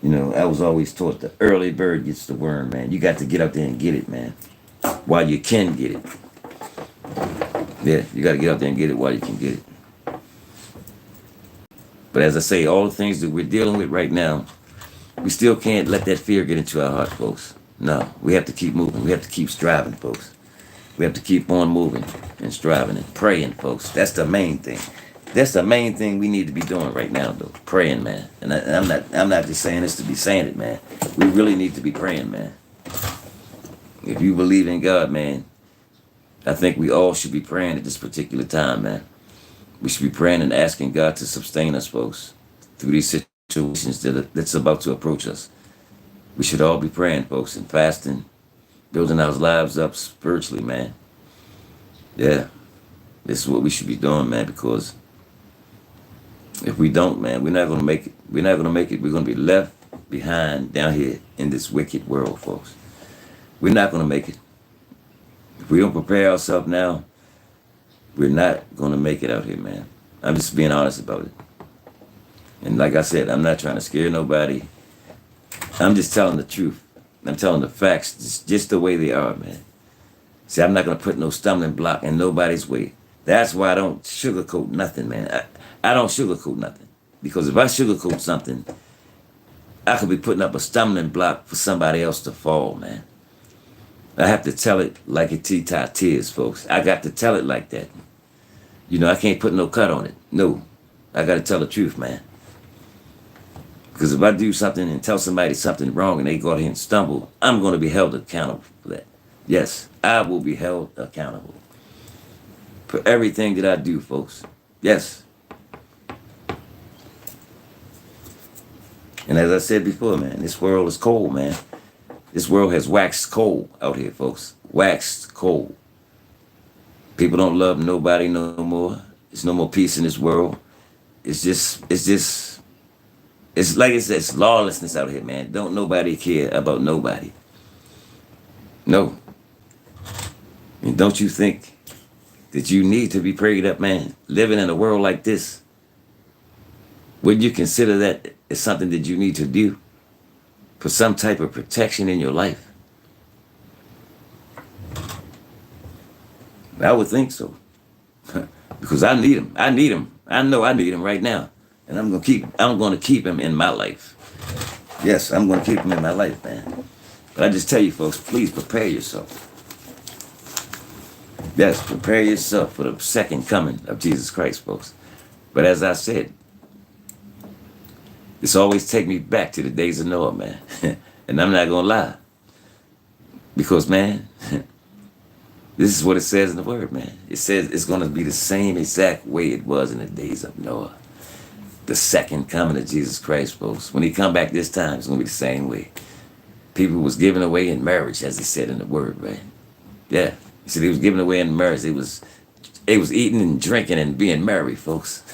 You know, I was always taught the early bird gets the worm, man. You got to get out there and get it, man, while you can get it. Yeah, you got to get out there and get it while you can get it. But as I say, all the things that we're dealing with right now, we still can't let that fear get into our heart, folks. No, we have to keep moving. We have to keep striving, folks. We have to keep on moving and striving and praying, folks. That's the main thing. That's the main thing we need to be doing right now, though. Praying, man. And I'm not just saying this to be saying it, man. We really need to be praying, man. If you believe in God, man, I think we all should be praying at this particular time, man. We should be praying and asking God to sustain us, folks, through these situations that's about to approach us. We should all be praying, folks, and fasting, building our lives up spiritually, man. Yeah, this is what we should be doing, man, because if we don't, man, we're not going to make it. We're not going to make it. We're going to be left behind down here in this wicked world, folks. We're not going to make it. If we don't prepare ourselves now, we're not going to make it out here, man. I'm just being honest about it. And like I said, I'm not trying to scare nobody. I'm just telling the truth. I'm telling the facts just the way they are, man. See, I'm not going to put no stumbling block in nobody's way. That's why I don't sugarcoat nothing, man. I don't sugarcoat nothing. Because if I sugarcoat something, I could be putting up a stumbling block for somebody else to fall, man. I have to tell it like it is, folks. I got to tell it like that. You know, I can't put no cut on it. No. I got to tell the truth, man. Because if I do something and tell somebody something wrong and they go ahead and stumble, I'm going to be held accountable for that. Yes, I will be held accountable for everything that I do, folks. Yes. And as I said before, man, this world is cold, man. This world has waxed cold out here, folks. Waxed cold. People don't love nobody no more. There's no more peace in this world. It's like it's lawlessness out here, man. Don't nobody care about nobody. No. And don't you think that you need to be prayed up, man? Living in a world like this, would you consider that as something that you need to do for some type of protection in your life? I would think so. Because I need him. I need him. I know I need him right now. And I'm going to keep him in my life. Yes, I'm going to keep him in my life, man. But I just tell you, folks, please prepare yourself. Yes, prepare yourself for the second coming of Jesus Christ, folks. But as I said, this always take me back to the days of Noah, man. And I'm not going to lie. Because, man, this is what it says in the word, man. It says it's going to be the same exact way it was in the days of Noah. The second coming of Jesus Christ, folks. When he come back this time, it's going to be the same way. People was given away in marriage, as he said in the word, right? Yeah. He said he was given away in marriage. They was eating and drinking and being married, folks.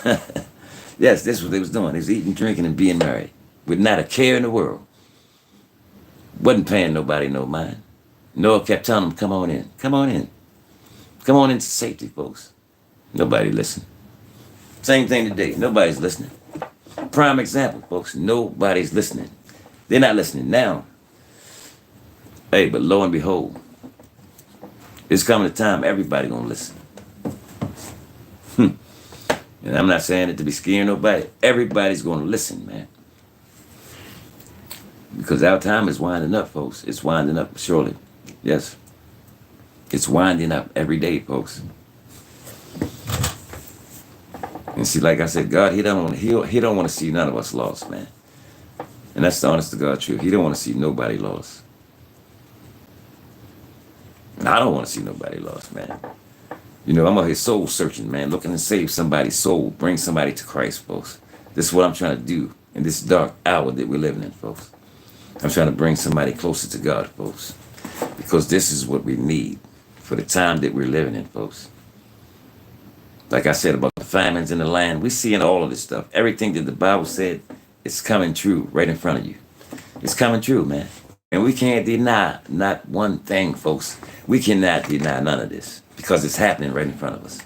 Yes, that's what they was doing. They was eating, drinking, and being married. With not a care in the world. Wasn't paying nobody no mind. Noah kept telling them, come on in. Come on in. Come on into safety, folks. Nobody listened. Same thing today. Nobody's listening. Prime example, folks. Nobody's listening. They're not listening now. Hey, but lo and behold, it's coming a time everybody gonna listen. And I'm not saying it to be scaring nobody. Everybody's gonna listen, man. Because our time is winding up, folks. It's winding up, surely. Yes. It's winding up every day, folks. And see, like I said, God, he don't want to see none of us lost, man. And that's the honest to God truth. He don't want to see nobody lost. And I don't want to see nobody lost, man. You know, I'm out here soul searching, man, looking to save somebody's soul, bring somebody to Christ, folks. This is what I'm trying to do in this dark hour that we're living in, folks. I'm trying to bring somebody closer to God, folks. Because this is what we need for the time that we're living in, folks. Like I said about the famines in the land, we're seeing all of this stuff. Everything that the Bible said, it's coming true right in front of you. It's coming true, man. And we can't deny not one thing, folks. We cannot deny none of this because it's happening right in front of us.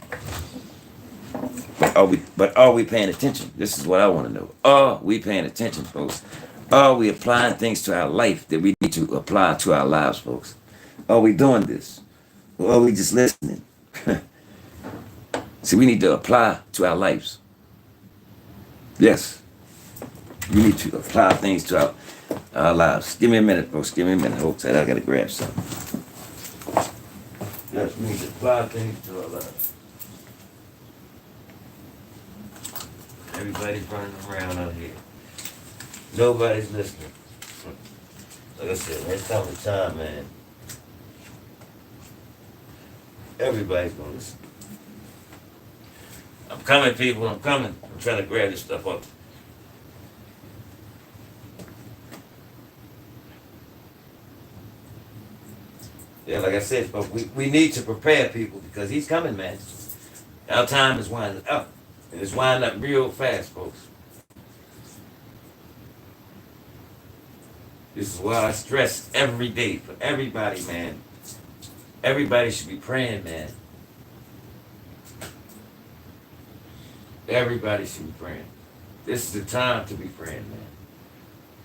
But are we paying attention? This is what I want to know. Are we paying attention, folks? Are we applying things to our life that we need to apply to our lives, folks? Are we doing this? Or are we just listening? See, we need to apply to our lives. Yes, we need to apply things to our lives. Give me a minute, folks. Give me a minute, folks. I gotta grab something. Yes, we need to apply things to our lives. Everybody's running around out here. Nobody's listening. Like I said, it's time to time, man. Everybody's gonna listen. I'm coming, people. I'm coming. I'm trying to grab this stuff up. Yeah, like I said, but we need to prepare people because he's coming, man. Our time is winding up. And it's winding up real fast, folks. This is why I stress every day for everybody, man. Everybody should be praying, man. Everybody should be praying. This is the time to be praying, man.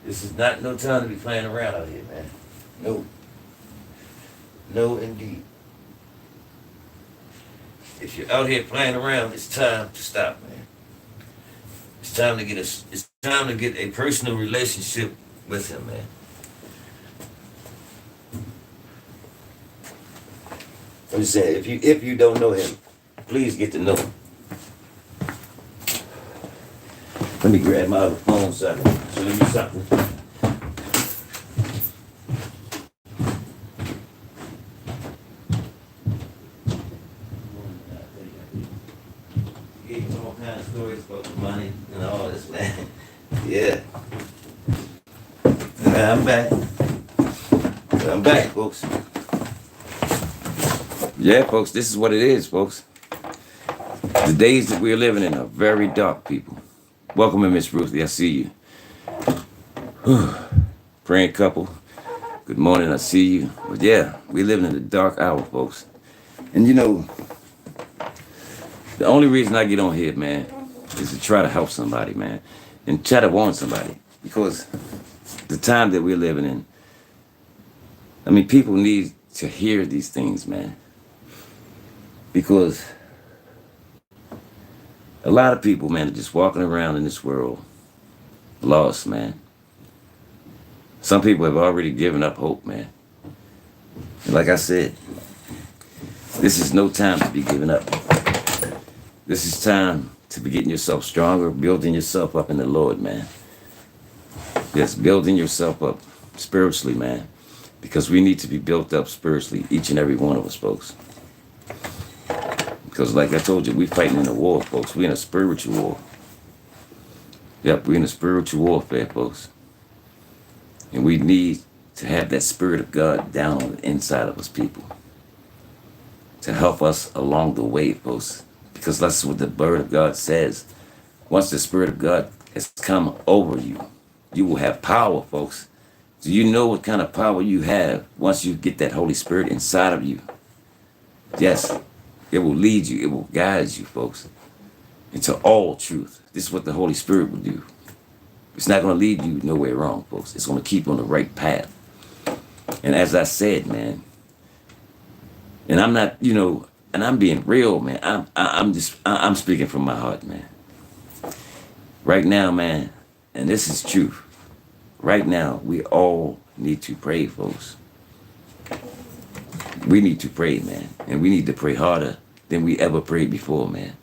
This is not no time to be playing around out here, man. No. No, indeed. If you're out here playing around, it's time to stop, man. It's time to get a personal relationship with him, man. I'm just saying, if you don't know him, please get to know him. Let me grab my other phone so I can show you something. Gave all kinds of stories about the money and all this, man. Yeah. I'm back. I'm back, folks. Yeah, folks, this is what it is, folks. The days that we're living in are very dark, people. Welcome in, Miss Ruthie. I see you. Whew. Praying couple. Good morning. I see you. But yeah, we're living in the dark hour, folks. And you know, the only reason I get on here, man, is to try to help somebody, man, and try to warn somebody. Because the time that we're living in, I mean, people need to hear these things, man. Because a lot of people, man, are just walking around in this world lost, man. Some people have already given up hope, man. And like I said, this is no time to be giving up. This is time to be getting yourself stronger, building yourself up in the Lord, man. Yes, building yourself up spiritually, man. Because we need to be built up spiritually, each and every one of us, folks. Because like I told you, we're fighting in a war, folks. We're in a spiritual war. Yep, we're in a spiritual warfare, folks. And we need to have that Spirit of God down on the inside of us, people. To help us along the way, folks. Because that's what the Word of God says. Once the Spirit of God has come over you, you will have power, folks. Do you know what kind of power you have once you get that Holy Spirit inside of you? Yes. It will lead you. It will guide you, folks, into all truth. This is what the Holy Spirit will do. It's not going to lead you nowhere wrong, folks. It's going to keep you on the right path. And as I said, man, and I'm not, you know, and I'm being real, man. I'm speaking from my heart, man. Right now, man, and this is truth. Right now, we all need to pray, folks. We need to pray, man. And we need to pray harder than we ever prayed before, man.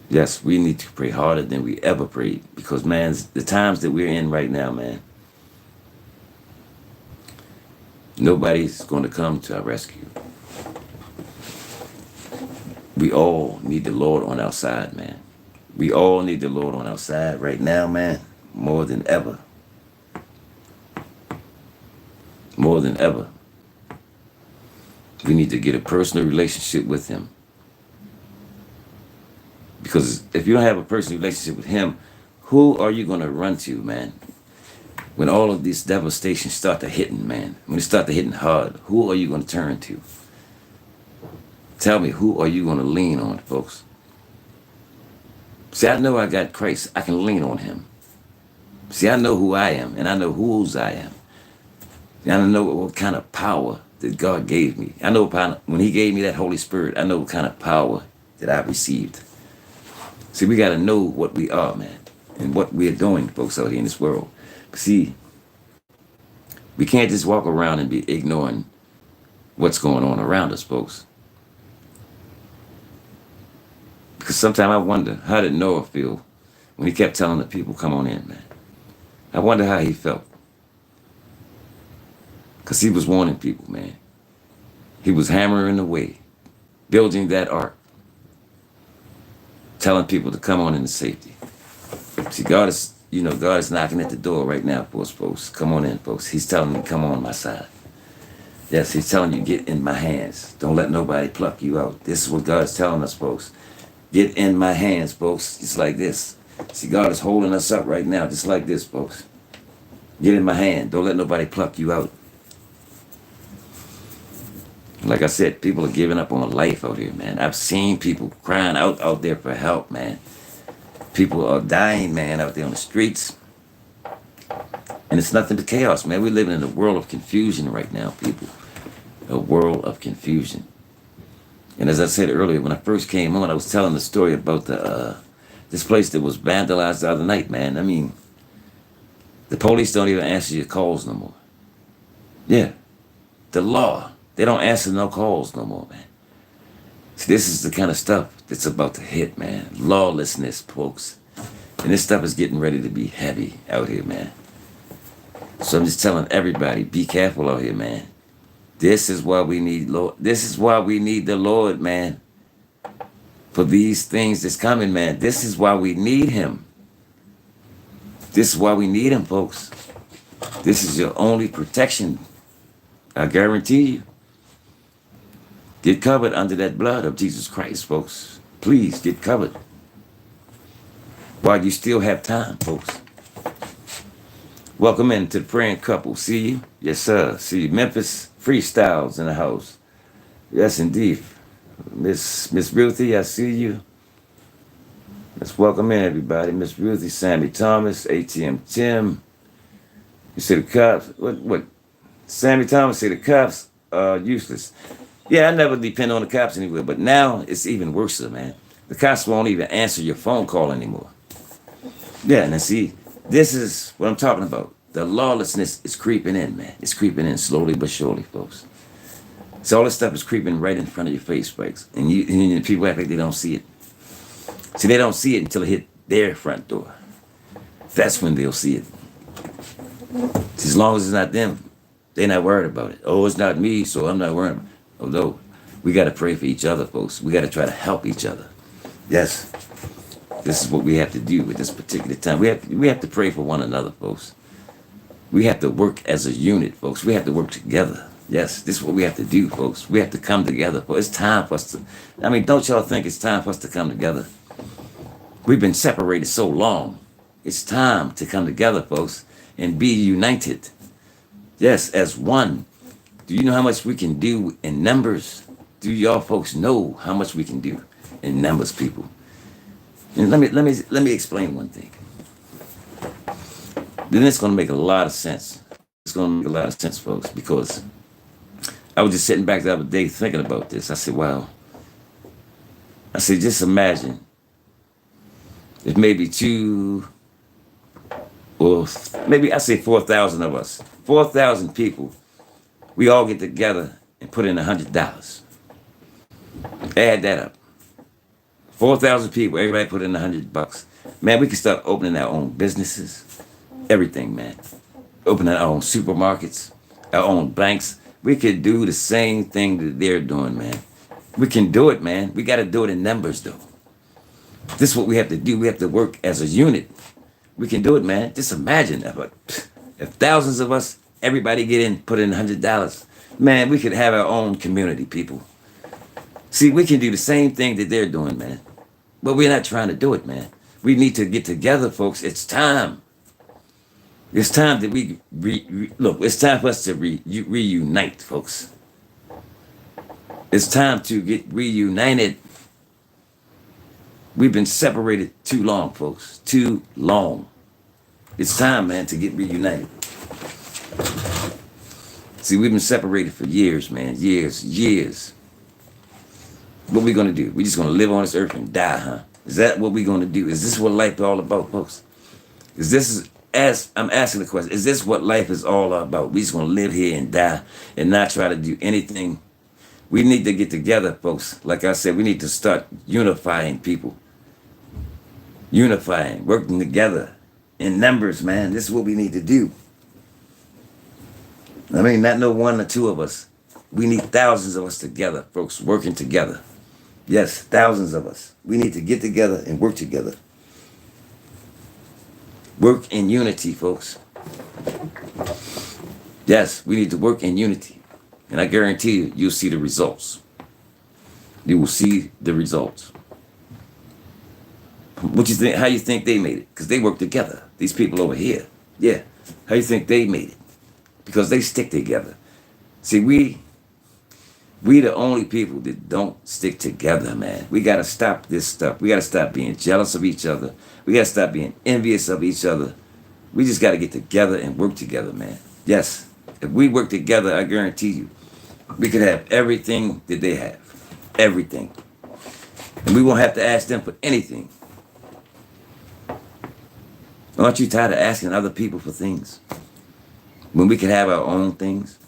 Yes, we need to pray harder than we ever prayed. Because, man, the times that we're in right now, man, nobody's going to come to our rescue. We all need the Lord on our side, man. We all need the Lord on our side right now, man, more than ever. More than ever. We need to get a personal relationship with him. Because if you don't have a personal relationship with him, who are you going to run to, man? When all of these devastations start to hitting, man. When it start to hitting hard, who are you going to turn to? Tell me, who are you going to lean on, folks? See, I know I got Christ. I can lean on him. See, I know who I am, and I know whose I am. And I know what kind of power that God gave me. I know when he gave me that Holy Spirit, I know what kind of power that I received. See, we got to know what we are, man, and what we're doing, folks, out here in this world. But see, we can't just walk around and be ignoring what's going on around us, folks. Because sometimes I wonder, how did Noah feel when he kept telling the people, come on in, man? I wonder how he felt. Because he was warning people, man. He was hammering away, building that ark, telling people to come on into safety. See, God is knocking at the door right now for us, folks. Come on in, folks. He's telling me, come on my side. Yes, he's telling you, get in my hands. Don't let nobody pluck you out. This is what God is telling us, folks. Get in my hands, folks. It's like this. See, God is holding us up right now, just like this, folks. Get in my hand. Don't let nobody pluck you out. Like I said, people are giving up on life out here, man. I've seen people crying out there for help, man. People are dying, man, out there on the streets. And it's nothing but chaos, man. We're living in a world of confusion right now, people. A world of confusion. And as I said earlier, when I first came on, I was telling the story about this place that was vandalized the other night, man. I mean, the police don't even answer your calls no more. Yeah. The law. They don't answer no calls no more, man. See, this is the kind of stuff that's about to hit, man. Lawlessness, folks. And this stuff is getting ready to be heavy out here, man. So I'm just telling everybody, be careful out here, man. This is why we need Lord. This is why we need the Lord, man. For these things that's coming, man. This is why we need him. This is why we need him, folks. This is your only protection. I guarantee you. Get covered under that blood of Jesus Christ, folks. Please get covered. While you still have time, folks. Welcome into the praying couple. See you? Yes, sir. See you. Memphis Freestyles in the house. Yes, indeed. Miss Ruthie, I see you. Let's welcome in everybody. Miss Ruthie, Sammy Thomas, ATM Tim. You see the cops? What? Sammy Thomas say the cops are useless. Yeah, I never depend on the cops anywhere, but now it's even worse, man. The cops won't even answer your phone call anymore. Yeah, and see, this is what I'm talking about. The lawlessness is creeping in, man. It's creeping in slowly but surely, folks. So all this stuff is creeping right in front of your face, folks. And people act like they don't see it. See, they don't see it until it hit their front door. That's when they'll see it. As long as it's not them, they're not worried about it. Oh, it's not me, so I'm not worried. Although, we got to pray for each other, folks. We got to try to help each other. Yes. This is what we have to do at this particular time. We have to pray for one another, folks. We have to work as a unit, folks. We have to work together. Yes, this is what we have to do, folks. We have to come together. It's time for us to, don't y'all think it's time for us to come together? We've been separated so long. It's time to come together, folks, and be united. Yes, as one. Do you know how much we can do in numbers? Do y'all folks know how much we can do in numbers, people? And let me explain one thing. Then it's going to make a lot of sense. It's going to make a lot of sense, folks, because I was just sitting back the other day thinking about this. I said, wow. I said, just imagine if maybe 4,000 of us, 4,000 people, we all get together and put in $100. Add that up. 4,000 people, everybody put in $100. Man, we can start opening our own businesses. Everything, man. Opening our own supermarkets, our own banks. We could do the same thing that they're doing, man. We can do it, man. We got to do it in numbers, though. This is what we have to do. We have to work as a unit. We can do it, man. Just imagine if thousands of us, everybody put in $100. Man, we could have our own community, people. See, we can do the same thing that they're doing, man. But we're not trying to do it, man. We need to get together, folks. It's time. It's time that it's time for us to reunite, folks. It's time to get reunited. We've been separated too long, folks. Too long. It's time, man, to get reunited. See, we've been separated for years, man. Years. What we gonna do? We just gonna live on this earth and die, huh? Is that what we gonna do? Is this what life is all about, folks? As I'm asking the question, is this what life is all about? We just gonna live here and die and not try to do anything. We need to get together, folks. Like I said, we need to start unifying people. Unifying, working together in numbers, man. This is what we need to do. I mean, not no one or two of us. We need thousands of us together, folks, working together. Yes, thousands of us. We need to get together and work together. Work in unity, folks. Yes, we need to work in unity. And I guarantee you, you'll see the results. You will see the results. What you think? How you think they made it? Because they work together. These people over here. Yeah. How you think they made it? Because they stick together. See, we the only people that don't stick together, man. We got to stop this stuff. We got to stop being jealous of each other. We got to stop being envious of each other. We just got to get together and work together, man. Yes. If we work together, I guarantee you, we could have everything that they have. Everything. And we won't have to ask them for anything. Aren't you tired of asking other people for things when we can have our own things?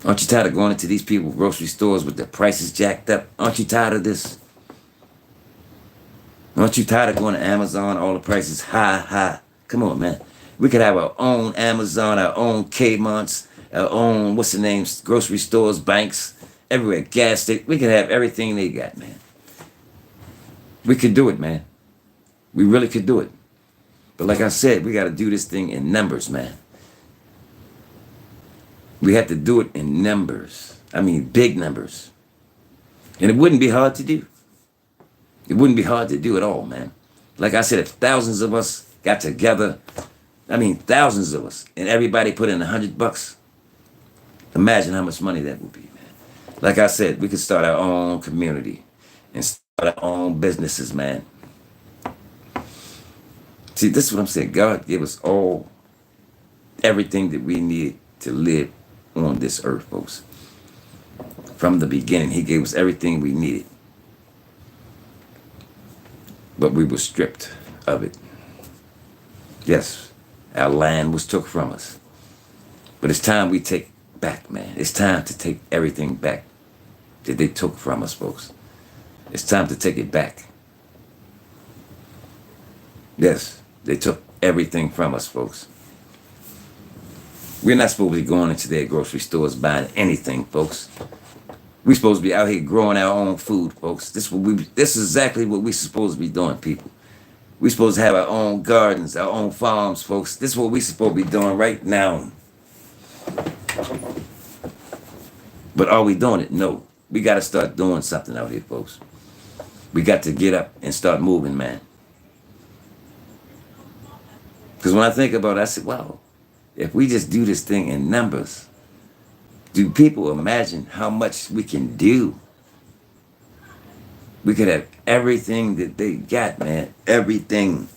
Aren't you tired of going into these people's grocery stores with their prices jacked up? Aren't you tired of this? Aren't you tired of going to Amazon, all the prices high? Come on, man. We could have our own Amazon, our own Kmart's, our own, what's the names, grocery stores, banks, everywhere, gas stations. We could have everything they got, man. We could do it, man. We really could do it. But like I said, we got to do this thing in numbers, man. We have to do it in numbers. I mean, big numbers. And it wouldn't be hard to do. It wouldn't be hard to do at all, man. Like I said, if thousands of us got together, I mean, thousands of us, and everybody put in $100, imagine how much money that would be, man. Like I said, we could start our own community and start our own businesses, man. See, this is what I'm saying. God gave us all everything that we need to live on this earth, folks. From the beginning, he gave us everything we needed. But we were stripped of it. Yes, our land was took from us. But it's time we take back, man. It's time to take everything back that they took from us, folks. It's time to take it back. Yes. They took everything from us, folks. We're not supposed to be going into their grocery stores buying anything, folks. We're supposed to be out here growing our own food, folks. This is exactly what we're supposed to be doing, people. We're supposed to have our own gardens, our own farms, folks. This is what we're supposed to be doing right now. But are we doing it? No. We got to start doing something out here, folks. We got to get up and start moving, man. Because when I think about it, I said, wow, if we just do this thing in numbers, do people imagine how much we can do? We could have everything that they got, man. Everything.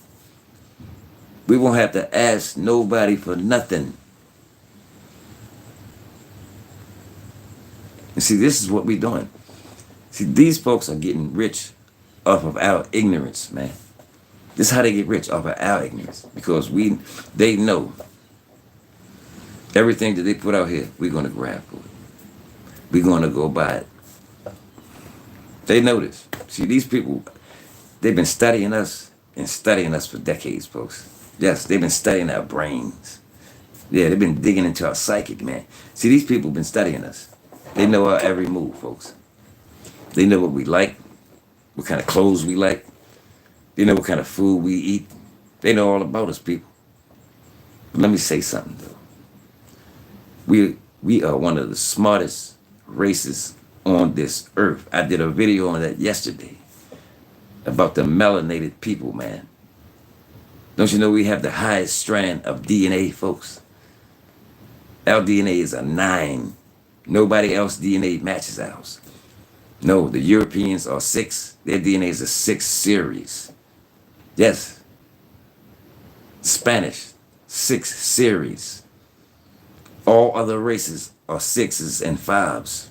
We won't have to ask nobody for nothing. And see, this is what we're doing. See, these folks are getting rich off of our ignorance, man. This is how they get rich, off of our ignorance. Because they know everything that they put out here, we're going to grab for it. We're going to go buy it. They know this. See, these people, they've been studying us for decades, folks. Yes, they've been studying our brains. Yeah, they've been digging into our psychic, man. See, these people have been studying us. They know our every move, folks. They know what we like, what kind of clothes we like. They know what kind of food we eat. They know all about us, people. But let me say something, though. We are one of the smartest races on this earth. I did a video on that yesterday about the melanated people, man. Don't you know we have the highest strand of DNA, folks? Our DNA is a 9. Nobody else's DNA matches ours. No, the Europeans are 6. Their DNA is a 6 series. Yes. Spanish, 6 series. All other races are 6s and 5s.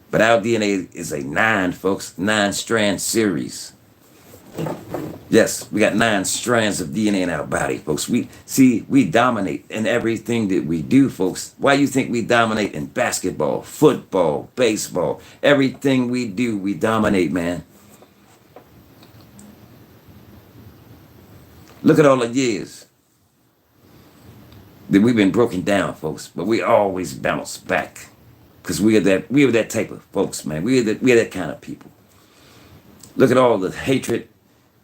But our DNA is a 9, folks, 9-strand series. Yes, we got 9 strands of DNA in our body, folks. We dominate in everything that we do, folks. Why you think we dominate in basketball, football, baseball? Everything we do, we dominate, man. Look at all the years that we've been broken down, folks, but we always bounce back. Because we are that type of folks, man. We are that kind of people. Look at all the hatred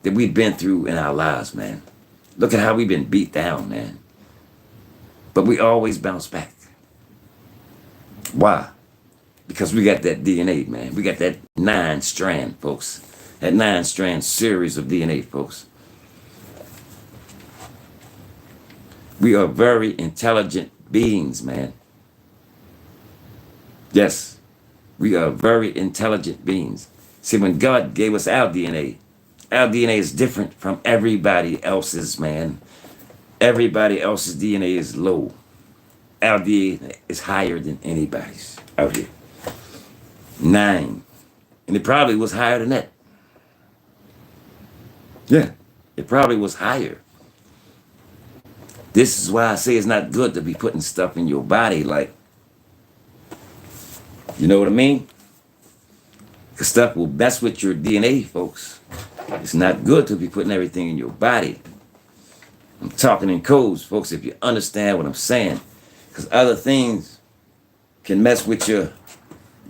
that we've been through in our lives, man. Look at how we've been beat down, man. But we always bounce back. Why? Because we got that DNA, man. We got that 9-strand, folks. That 9-strand series of DNA, folks. We are very intelligent beings, man. Yes, we are very intelligent beings. See, when God gave us our DNA is different from everybody else's, man. Everybody else's DNA is low. Our DNA is higher than anybody's out here. 9. And it probably was higher than that. Yeah, it probably was higher. This is why I say it's not good to be putting stuff in your body like, you know what I mean? Because stuff will mess with your DNA, folks. It's not good to be putting everything in your body. I'm talking in codes, folks, if you understand what I'm saying. Because other things can mess with your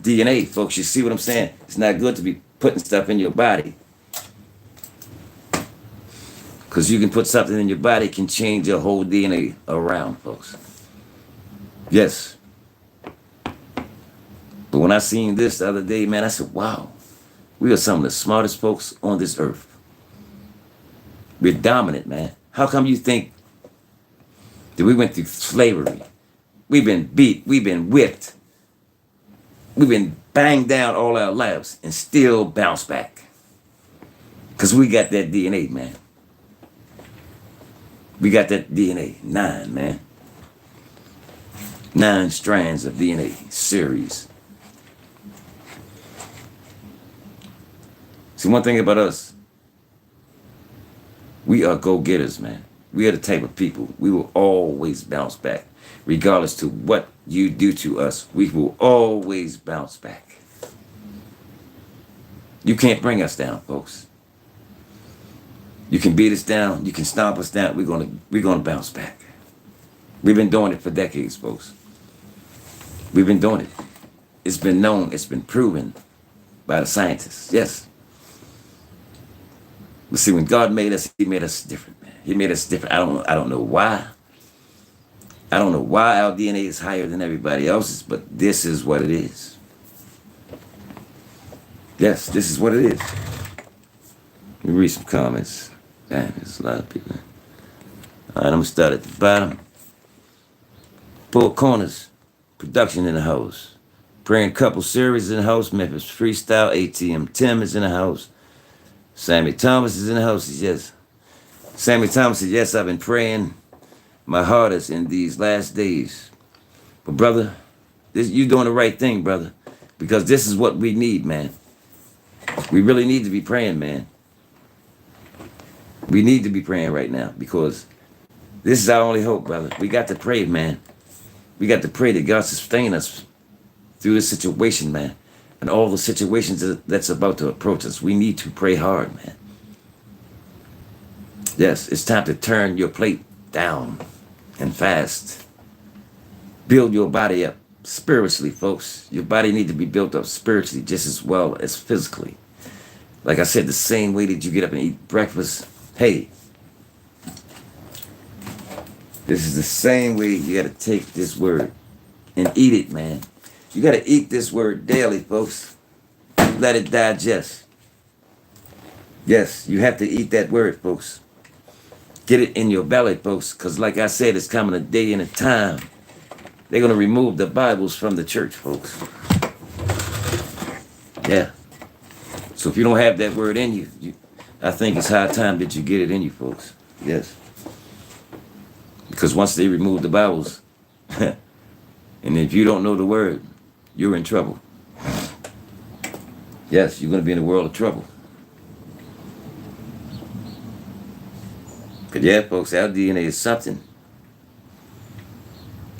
DNA, folks. You see what I'm saying? It's not good to be putting stuff in your body. Because you can put something in your body, can change your whole DNA around, folks. Yes. But when I seen this the other day, man, I said, wow, we are some of the smartest folks on this earth. We're dominant, man. How come you think that we went through slavery? We've been beat, we've been whipped, we've been banged down all our lives and still bounce back. Because we got that DNA, man. We got that DNA, 9, man. 9 strands of DNA series. See, one thing about us, we are go-getters, man. We are the type of people, we will always bounce back. Regardless to what you do to us, we will always bounce back. You can't bring us down, folks. You can beat us down, you can stomp us down, we're gonna bounce back. We've been doing it for decades, folks. We've been doing it. It's been known, it's been proven by the scientists, yes. But see, when God made us, He made us different, man. He made us different. I don't know why. I don't know why our DNA is higher than everybody else's, but this is what it is. Yes, this is what it is. Let me read some comments. Man, there's a lot of people. All right, I'm going to start at the bottom. Four Corners production in the house. Praying Couple series in the house. Memphis Freestyle. ATM Tim is in the house. Sammy Thomas is in the house. Yes. Sammy Thomas said, yes, I've been praying my hardest in these last days. But brother, you're doing the right thing, brother. Because this is what we need, man. We really need to be praying, man. We need to be praying right now because this is our only hope, brother. We got to pray, man. We got to pray that God sustain us through this situation, man. And all the situations that's about to approach us. We need to pray hard, man. Yes, it's time to turn your plate down and fast. Build your body up spiritually, folks. Your body needs to be built up spiritually just as well as physically. Like I said, the same way that you get up and eat breakfast, hey, this is the same way you got to take this word and eat it, man. You got to eat this word daily, folks. Let it digest. Yes, you have to eat that word, folks. Get it in your belly, folks, because like I said, it's coming a day and a time. They're going to remove the Bibles from the church, folks. Yeah. So if you don't have that word in you, I think it's high time that you get it in you, folks. Yes. Because once they remove the vowels, and if you don't know the word, you're in trouble. Yes, you're going to be in a world of trouble. But yeah, folks, our DNA is something.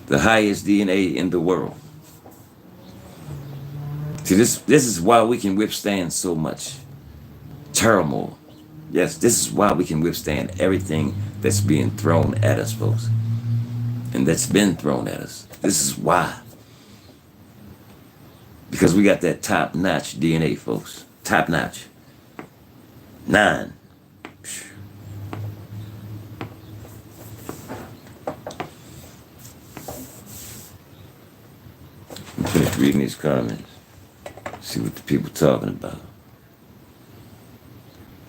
The highest DNA in the world. See, this is why we can withstand so much turmoil. Yes, this is why we can withstand everything that's being thrown at us, folks. And that's been thrown at us. This is why. Because we got that top-notch DNA, folks. Top-notch. 9. I'm finished reading these comments. See what the people talking about.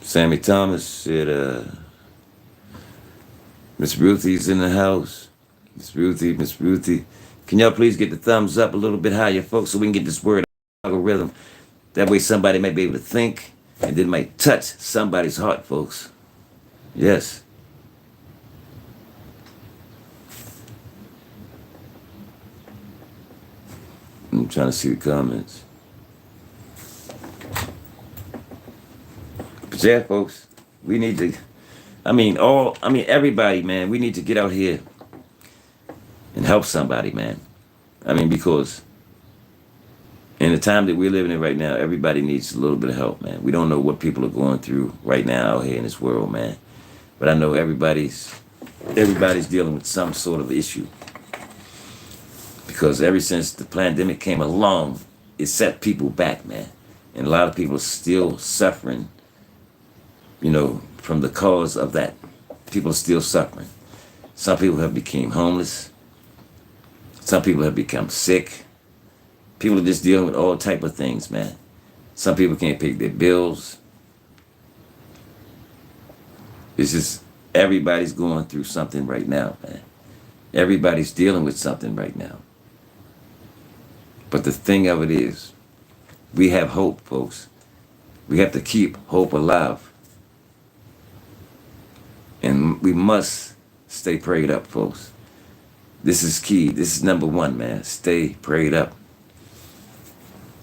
Sammy Thomas said, Miss Ruthie's in the house. Miss Ruthie. Can y'all please get the thumbs up a little bit higher, folks, so we can get this word algorithm. That way somebody might be able to think, and then might touch somebody's heart, folks. Yes. I'm trying to see the comments. But yeah, folks, we need to, everybody, man, we need to get out here and help somebody, man. Because in the time that we're living in right now, everybody needs a little bit of help, man. We don't know what people are going through right now out here in this world, man. But I know everybody's dealing with some sort of issue. Because ever since the pandemic came along, it set people back, man. And a lot of people are still suffering, from the cause of that. People are still suffering. Some people have become homeless. Some people have become sick. People are just dealing with all type of things, man. Some people can't pay their bills. It's just everybody's going through something right now, man. Everybody's dealing with something right now. But the thing of it is, we have hope, folks. We have to keep hope alive. And we must stay prayed up, folks. This is key. This is number one, man. Stay prayed up.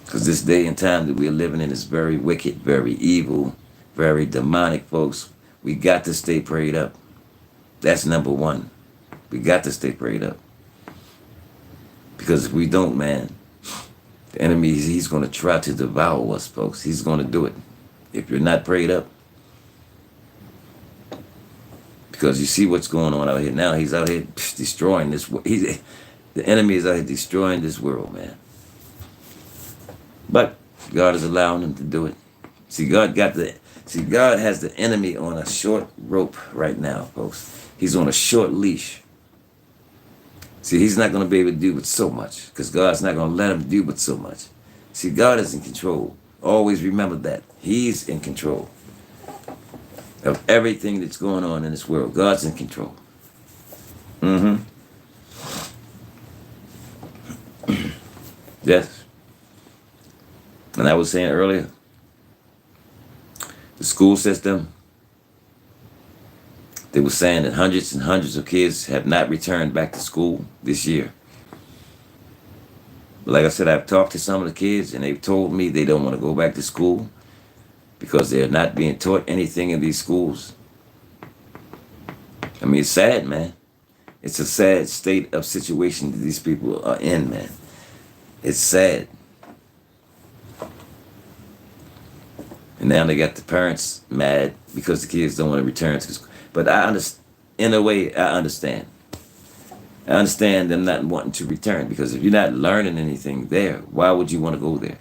Because this day and time that we're living in is very wicked, very evil, very demonic, folks. We got to stay prayed up. That's number one. We got to stay prayed up. Because if we don't, man, the enemy, he's going to try to devour us, folks. He's going to do it. If you're not prayed up. Because you see what's going on out here now. He's out here destroying this world. The enemy is out here destroying this world, man. But God is allowing him to do it. See, God has the enemy on a short rope right now, folks. He's on a short leash. See, he's not going to be able to do but so much. Because God's not going to let him do but so much. See, God is in control. Always remember that. He's in control of everything that's going on in this world. God's in control. Yes. And I was saying earlier, the school system, they were saying that hundreds and hundreds of kids have not returned back to school this year. But like I said, I've talked to some of the kids and they've told me they don't want to go back to school because they're not being taught anything in these schools. It's sad, man. It's a sad state of situation that these people are in, man. It's sad. And now they got the parents mad because the kids don't want to return to school. But in a way, I understand. I understand them not wanting to return because if you're not learning anything there, why would you want to go there?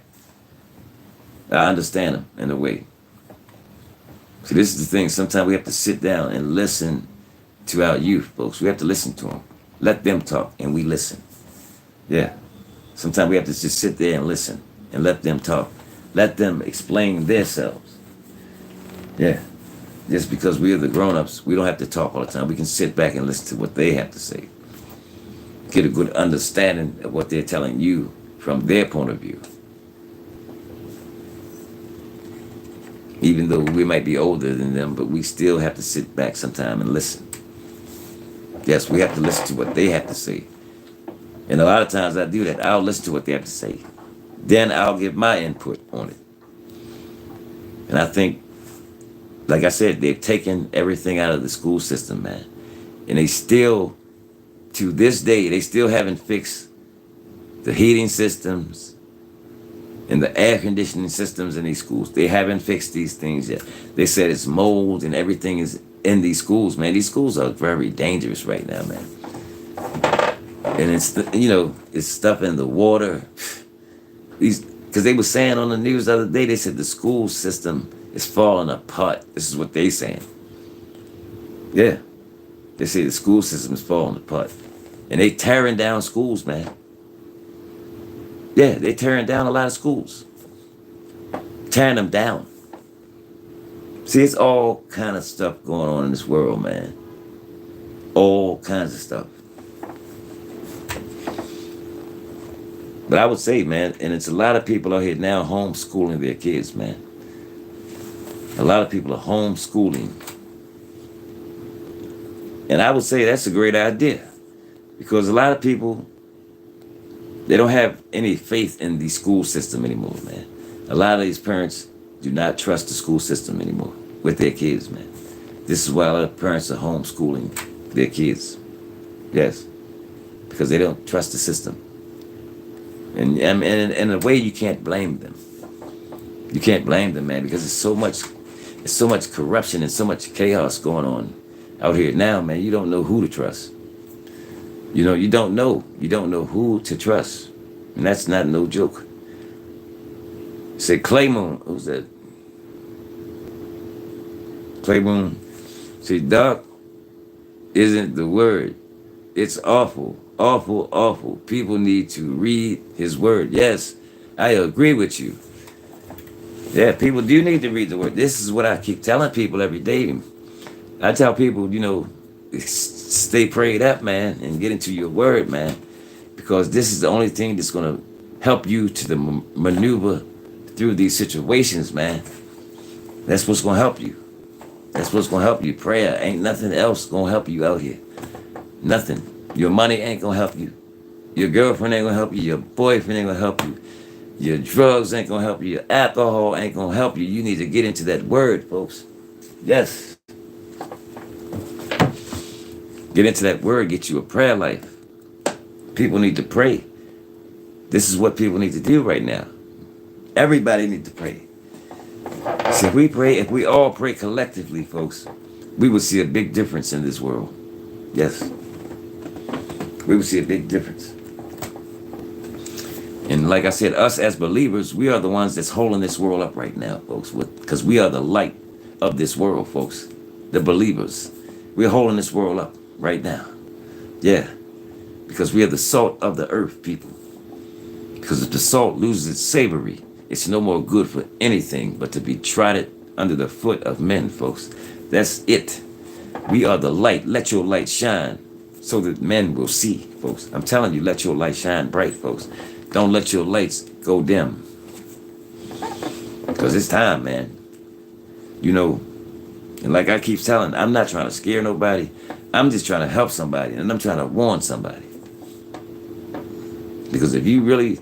I understand them in a way. See, this is the thing. Sometimes we have to sit down and listen to our youth, folks. We have to listen to them. Let them talk and we listen. Yeah. Sometimes we have to just sit there and listen and let them talk. Let them explain themselves. Yeah. Just because we are the grown-ups, we don't have to talk all the time. We can sit back and listen to what they have to say. Get a good understanding of what they're telling you from their point of view. Even though we might be older than them, but we still have to sit back sometime and listen. Yes, we have to listen to what they have to say. And a lot of times I do that. I'll listen to what they have to say. Then I'll give my input on it. And I think, like I said, they've taken everything out of the school system, man. And they still, to this day, they still haven't fixed the heating systems and the air conditioning systems in these schools. They haven't fixed these things yet. They said it's mold and everything is in these schools, man. These schools are very dangerous right now, man. And it's, it's stuff in the water. Because they were saying on the news the other day, they said the school system is falling apart. This is what they saying. Yeah. They say the school system is falling apart. And they tearing down schools, man. Yeah, they tearing down a lot of schools. Tearing them down. See, it's all kind of stuff going on in this world, man. All kinds of stuff. But I would say, man, and it's a lot of people out here now homeschooling their kids, man. A lot of people are homeschooling. And I would say that's a great idea. Because a lot of people, they don't have any faith in the school system anymore, man. A lot of these parents do not trust the school system anymore with their kids, man. This is why a lot of parents are homeschooling their kids. Yes. Because they don't trust the system. And in a way, you can't blame them. You can't blame them, man, because it's so much corruption and so much chaos going on out here now, man. You don't know who to trust. You don't know. You don't know who to trust. And that's not no joke. Say Claymoon. Who's that? Claymoon. See, dark isn't the word. It's awful. Awful, awful. People need to read his word. Yes, I agree with you. Yeah, people do need to read the word. This is what I keep telling people every day. I tell people, stay prayed up, man, and get into your word, man, because this is the only thing that's going to help you to maneuver through these situations, man. That's what's going to help you. That's what's going to help you. Prayer ain't nothing else going to help you out here. Nothing. Your money ain't going to help you. Your girlfriend ain't going to help you. Your boyfriend ain't going to help you. Your drugs ain't going to help you. Your alcohol ain't going to help you. You need to get into that word, folks. Yes. Get into that word. Get you a prayer life. People need to pray. This is what people need to do right now. Everybody needs to pray. See, if we all pray collectively, folks, we would see a big difference in this world. Yes. We would see a big difference. And like I said, us as believers, we are the ones that's holding this world up right now, folks, because we are the light of this world, folks. The believers. We're holding this world up right now. Yeah. Because we are the salt of the earth, people. Because if the salt loses its savory, it's no more good for anything but to be trodden under the foot of men, folks. That's it. We are the light. Let your light shine so that men will see, folks. I'm telling you, let your light shine bright, folks. Don't let your lights go dim. Because it's time, man. And like I keep telling, I'm not trying to scare nobody. I'm just trying to help somebody, and I'm trying to warn somebody. Because if you really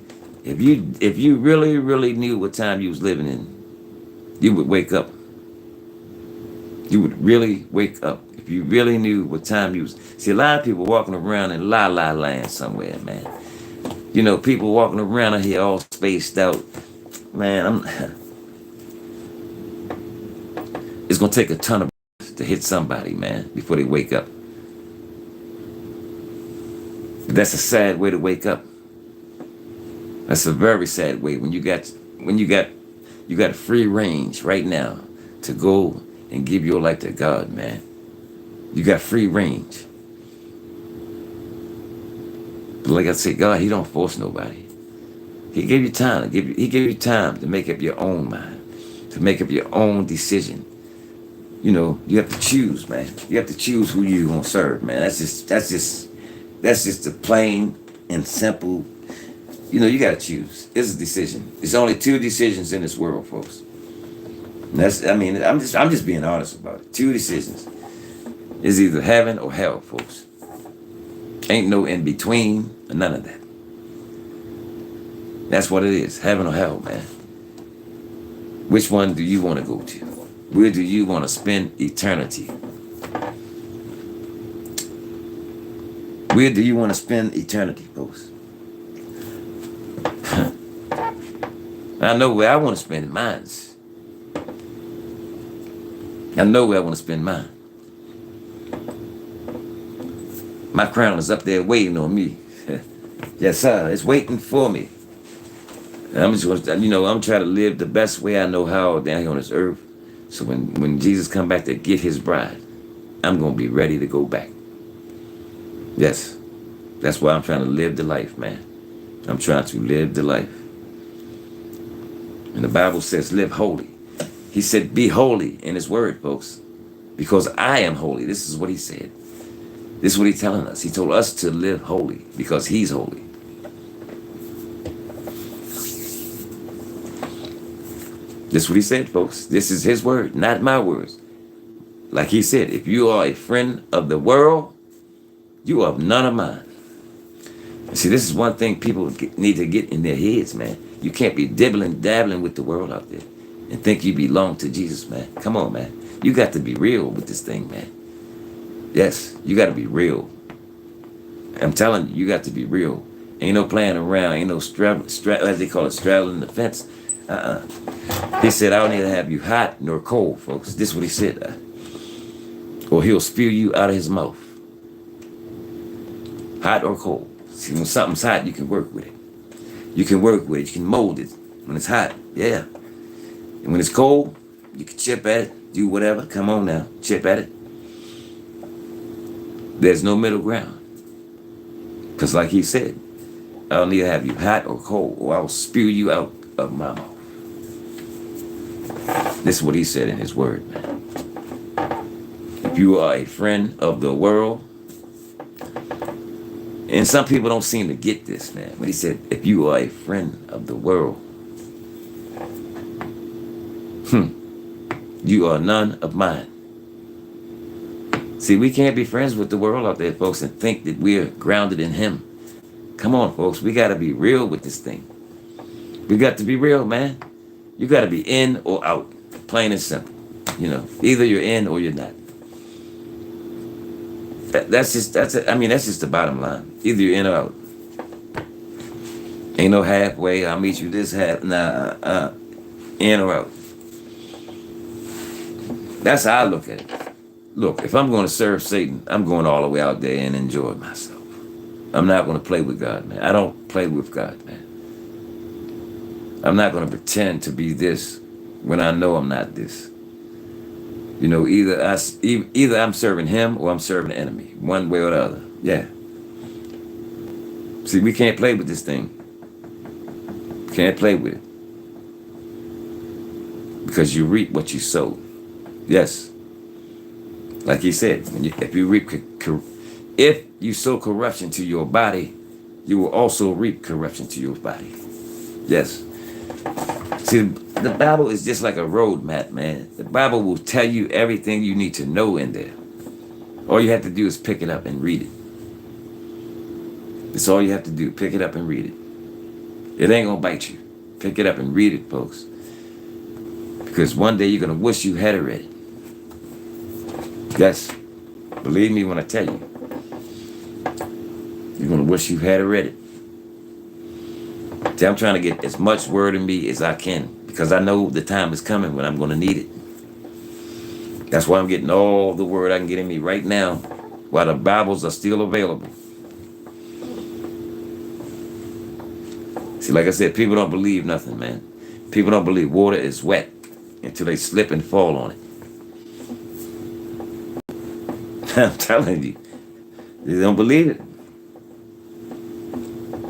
knew what time you was living in, you would wake up. You would really wake up. If you really knew what time you was. See, a lot of people walking around in la la land somewhere, man. People walking around out here all spaced out. Man, it's gonna take a ton of to hit somebody, man, before they wake up. But that's a sad way to wake up. That's a very sad way when you got free range right now to go and give your life to God, man. You got free range. But like I said, God, He don't force nobody. He gave you time. He gave you time to make up your own mind, to make up your own decision. You have to choose, man. You have to choose who you gonna serve, man. That's just the plain and simple. You gotta choose. It's a decision. There's only two decisions in this world, folks. And I'm just being honest about it. Two decisions. It's either heaven or hell, folks. Ain't no in between, none of that. That's what it is, heaven or hell, man. Which one do you want to go to? Where do you want to spend eternity? Where do you want to spend eternity, folks? I know where I want to spend mine. I know where I want to spend mine. My crown is up there waiting on me. Yes, sir. It's waiting for me. I'm just gonna, I'm trying to live the best way I know how down here on this earth. So when Jesus come back to get his bride, I'm gonna be ready to go back. Yes, that's why I'm trying to live the life, man. I'm trying to live the life. And the Bible says, live holy. He said, be holy in his word, folks, because I am holy. This is what he said. This is what he's telling us. He told us to live holy because he's holy. This is what he said, folks. This is his word, not my words. Like he said, if you are a friend of the world, you are none of mine. See, this is one thing people need to get in their heads, man. You can't be dabbling with the world out there and think you belong to Jesus, man. Come on, man. You got to be real with this thing, man. Yes, you got to be real. I'm telling you, you got to be real. Ain't no playing around. Ain't no as they call it, straddling the fence. He said, I don't need to have you hot nor cold, folks. This is what he said. Or he'll spew you out of his mouth. Hot or cold. See, when something's hot, you can work with it. You can work with it. You can mold it. When it's hot, yeah. And when it's cold, you can chip at it, do whatever. Come on now, chip at it. There's no middle ground. Because like he said, I don't need to have you hot or cold, or I will spew you out of my mouth. This is what he said in his word, man. If you are a friend of the world, and some people don't seem to get this, man. When he said, if you are a friend of the world, you are none of mine. See, we can't be friends with the world out there, folks, and think that we're grounded in him. Come on, folks. We got to be real with this thing. We got to be real, man. You got to be in or out. Plain and simple. Either you're in or you're not. That's just the bottom line. Either you're in or out. Ain't no halfway. I'll meet you this half. Nah, in or out. That's how I look at it. Look, if I'm going to serve Satan, I'm going all the way out there and enjoy myself. I'm not going to play with God, man. I don't play with God, man. I'm not going to pretend to be this when I know I'm not this. Either I'm serving him or I'm serving the enemy, one way or the other. Yeah. See, we can't play with this thing. Can't play with it. Because you reap what you sow. Yes. Like he said, if you sow corruption to your body, you will also reap corruption to your body. Yes. See, the Bible is just like a roadmap, man. The Bible will tell you everything you need to know in there. All you have to do is pick it up and read it. That's all you have to do. Pick it up and read it. It ain't gonna bite you. Pick it up and read it, folks. Because one day you're gonna wish you had read it. Yes. Believe me when I tell you. You're gonna wish you had read it. See, I'm trying to get as much word in me as I can because I know the time is coming when I'm going to need it. That's why I'm getting all the word I can get in me right now while the Bibles are still available. See, like I said, people don't believe nothing, man. People don't believe water is wet until they slip and fall on it. I'm telling you, they don't believe it.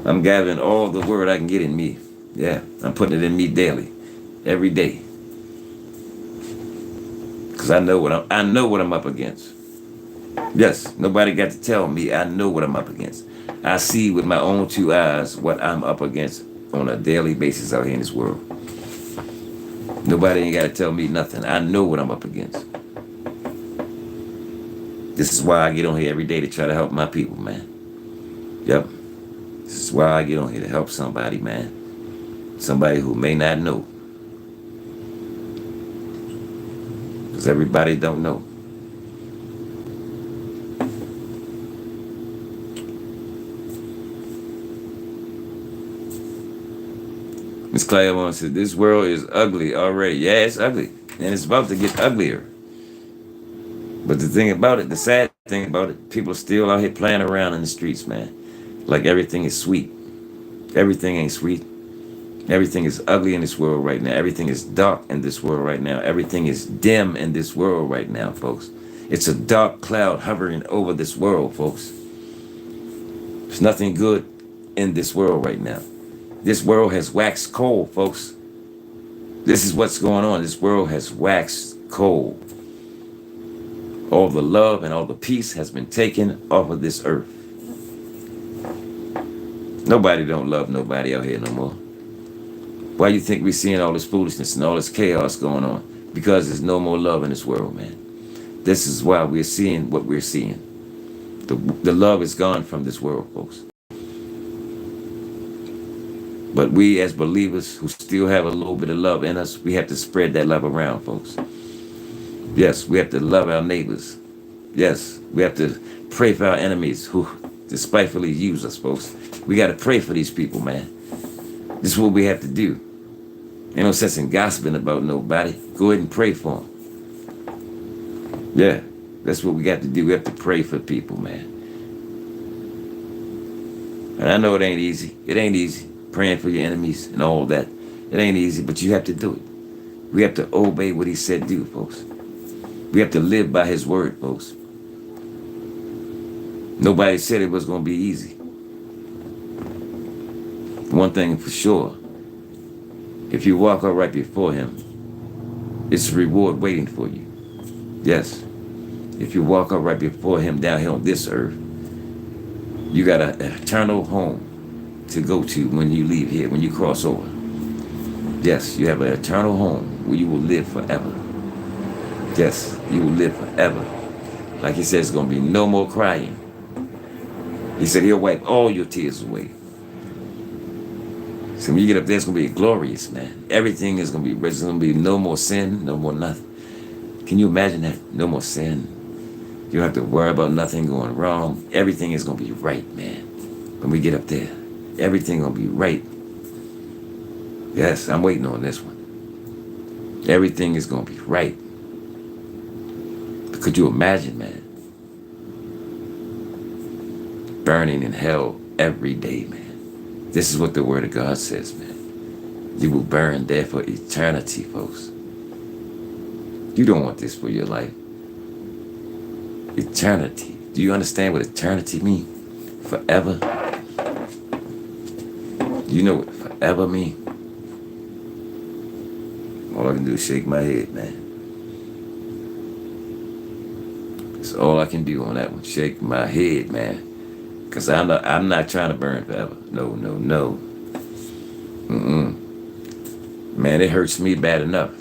I'm gathering all the word I can get in me. Yeah, I'm putting it in me daily, every day. Because I know what I'm up against. Yes, nobody got to tell me. I know what I'm up against. I see with my own two eyes what I'm up against on a daily basis out here in this world. Nobody ain't got to tell me nothing. I know what I'm up against. This is why I get on here every day to try to help my people, man. Yep. This is why I get on here to help somebody, man. Somebody who may not know. Because everybody don't know. Miss Claiborne said, this world is ugly already. Yeah, it's ugly. And it's about to get uglier. But the thing about it, the sad thing about it, people are still out here playing around in the streets, man. Like everything is sweet. Everything ain't sweet. Everything is ugly in this world right now. Everything is dark in this world right now. Everything is dim in this world right now, folks. It's a dark cloud hovering over this world, folks. There's nothing good in this world right now. This world has waxed cold, folks. This is what's going on. This world has waxed cold. All the love and all the peace has been taken off of this earth. Nobody don't love nobody out here no more. Why you think we're seeing all this foolishness and all this chaos going on? Because there's no more love in this world, man. This is why we're seeing what we're seeing. The love is gone from this world, folks. But we as believers who still have a little bit of love in us, we have to spread that love around, folks. Yes, we have to love our neighbors. Yes, we have to pray for our enemies who despitefully use us, folks. We got to pray for these people, man. This is what we have to do. Ain't no sense in gossiping about nobody. Go ahead and pray for them. Yeah, that's what we got to do. We have to pray for people, man. And I know it ain't easy. It ain't easy praying for your enemies and all that. It ain't easy, but you have to do it. We have to obey what he said do, folks. We have to live by his word, folks. Nobody said it was going to be easy. One thing for sure, if you walk up right before him, it's a reward waiting for you. Yes. If you walk up right before him down here on this earth, you got an eternal home to go to when you leave here, when you cross over. Yes, you have an eternal home where you will live forever. Yes, you will live forever. Like he says, it's going to be no more crying. He said he'll wipe all your tears away. So when you get up there, it's going to be glorious, man. Everything is going to be rich. There's going to be no more sin, no more nothing. Can you imagine that? No more sin. You don't have to worry about nothing going wrong. Everything is going to be right, man. When we get up there, everything going to be right. Yes, I'm waiting on this one. Everything is going to be right. Could you imagine, man? Burning in hell every day, man. This is what the word of God says, man. You will burn there for eternity, folks. You don't want this for your life. Eternity. Do you understand what eternity means? Forever. You know what forever means? All I can do is shake my head, man. That's all I can do on that one. Shake my head, man. Because I'm not trying to burn forever. No, no, no. Man, it hurts me bad enough.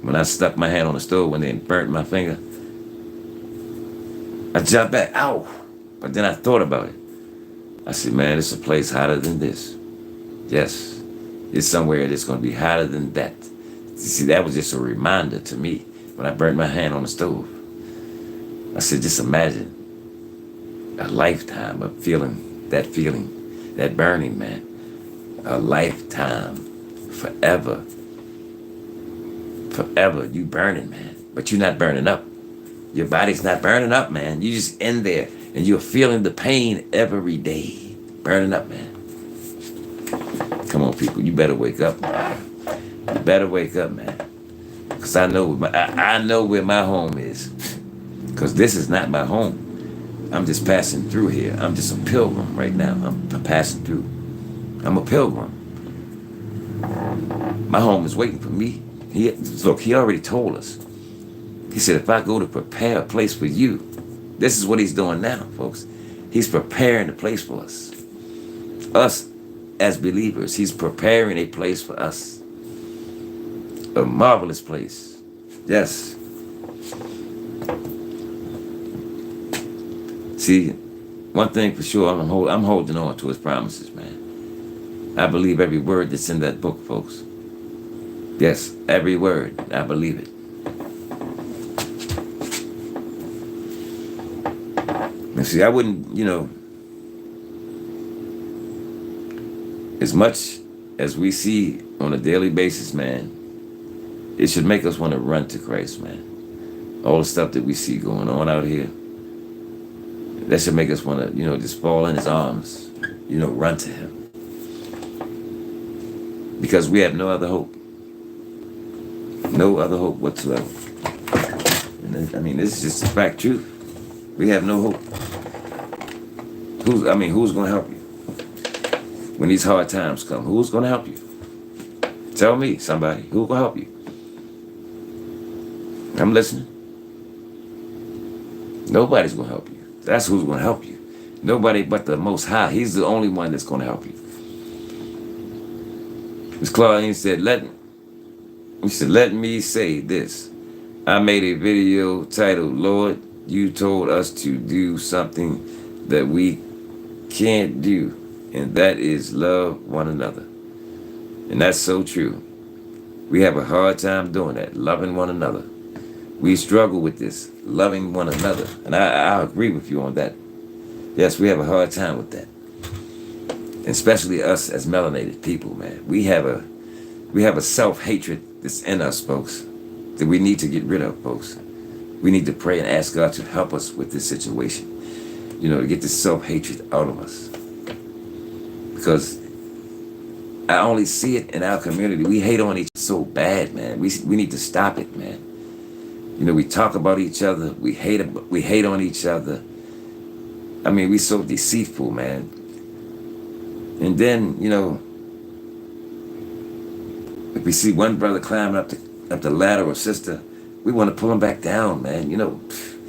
When I stuck my hand on the stove and then burnt my finger, I jumped back. Ow! But then I thought about it. I said, man, it's a place hotter than this. Yes. It's somewhere that's going to be hotter than that. You see, that was just a reminder to me when I burnt my hand on the stove. I said, just imagine a lifetime of feeling, that burning, man. A lifetime, forever. Forever, you burning, man. But you're not burning up. Your body's not burning up, man. You just in there and you're feeling the pain every day. Burning up, man. Come on, people, you better wake up, man. You better wake up, man. Because I know where my home is. Because this is not my home. I'm just passing through here. I'm just a pilgrim right now. I'm passing through. I'm a pilgrim. My home is waiting for me. Look, he already told us. He said, if I go to prepare a place for you, this is what he's doing now, folks. He's preparing a place for us. Us as believers, he's preparing a place for us. A marvelous place. Yes. See, One thing for sure, I'm holding on to his promises, man. I believe every word that's in that book, folks. Yes, every word. I believe it. And see, I wouldn't, as much as we see on a daily basis, man, it should make us want to run to Christ, man. All the stuff that we see going on out here, that should make us want to, just fall in his arms, run to him. Because we have no other hope. No other hope whatsoever. And this is just a fact truth. We have no hope. Who's going to help you? When these hard times come, who's going to help you? Tell me, somebody, who's going to help you? I'm listening. Nobody's going to help you. That's who's going to help you. Nobody but the Most High. He's the only one that's going to help you. Miss Claudine said, let me say this. I made a video titled, Lord, you told us to do something that we can't do, and that is love one another. And that's so true. We have a hard time doing that, loving one another. We struggle with this, loving one another. And I agree with you on that. Yes, we have a hard time with that. Especially us as melanated people, man. We have a self-hatred that's in us, folks, that we need to get rid of, folks. We need to pray and ask God to help us with this situation. To get this self-hatred out of us. Because I only see it in our community. We hate on each other so bad, man. We need to stop it, man. We talk about each other. We hate on each other. We so deceitful, man. And then, if we see one brother climbing up the ladder or sister, we want to pull them back down, man.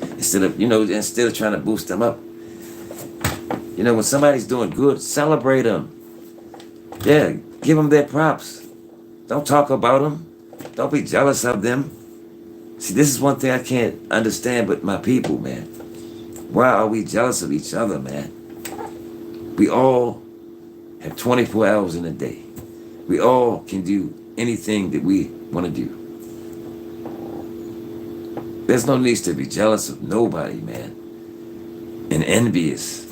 Instead of trying to boost them up. When somebody's doing good, celebrate them. Yeah, give them their props. Don't talk about them. Don't be jealous of them. See, this is one thing I can't understand with my people, man. Why are we jealous of each other, man? We all have 24 hours in a day. We all can do anything that we want to do. There's no need to be jealous of nobody, man. And envious.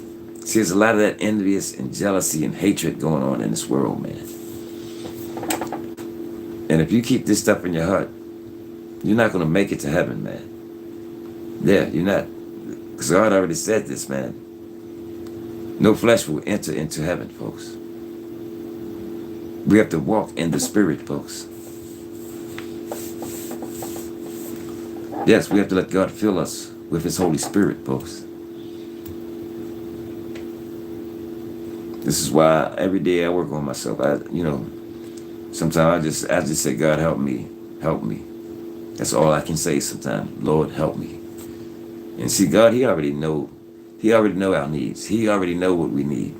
See, there's a lot of that envious and jealousy and hatred going on in this world, man. And if you keep this stuff in your heart, you're not going to make it to heaven, man. Yeah, you're not. Because God already said this, man. No flesh will enter into heaven, folks. We have to walk in the Spirit, folks. Yes, we have to let God fill us with His Holy Spirit, folks. This is why every day I work on myself. Sometimes I just say, God, help me, help me. That's all I can say sometimes. Lord, help me. And see, God, He already know our needs. He already know what we need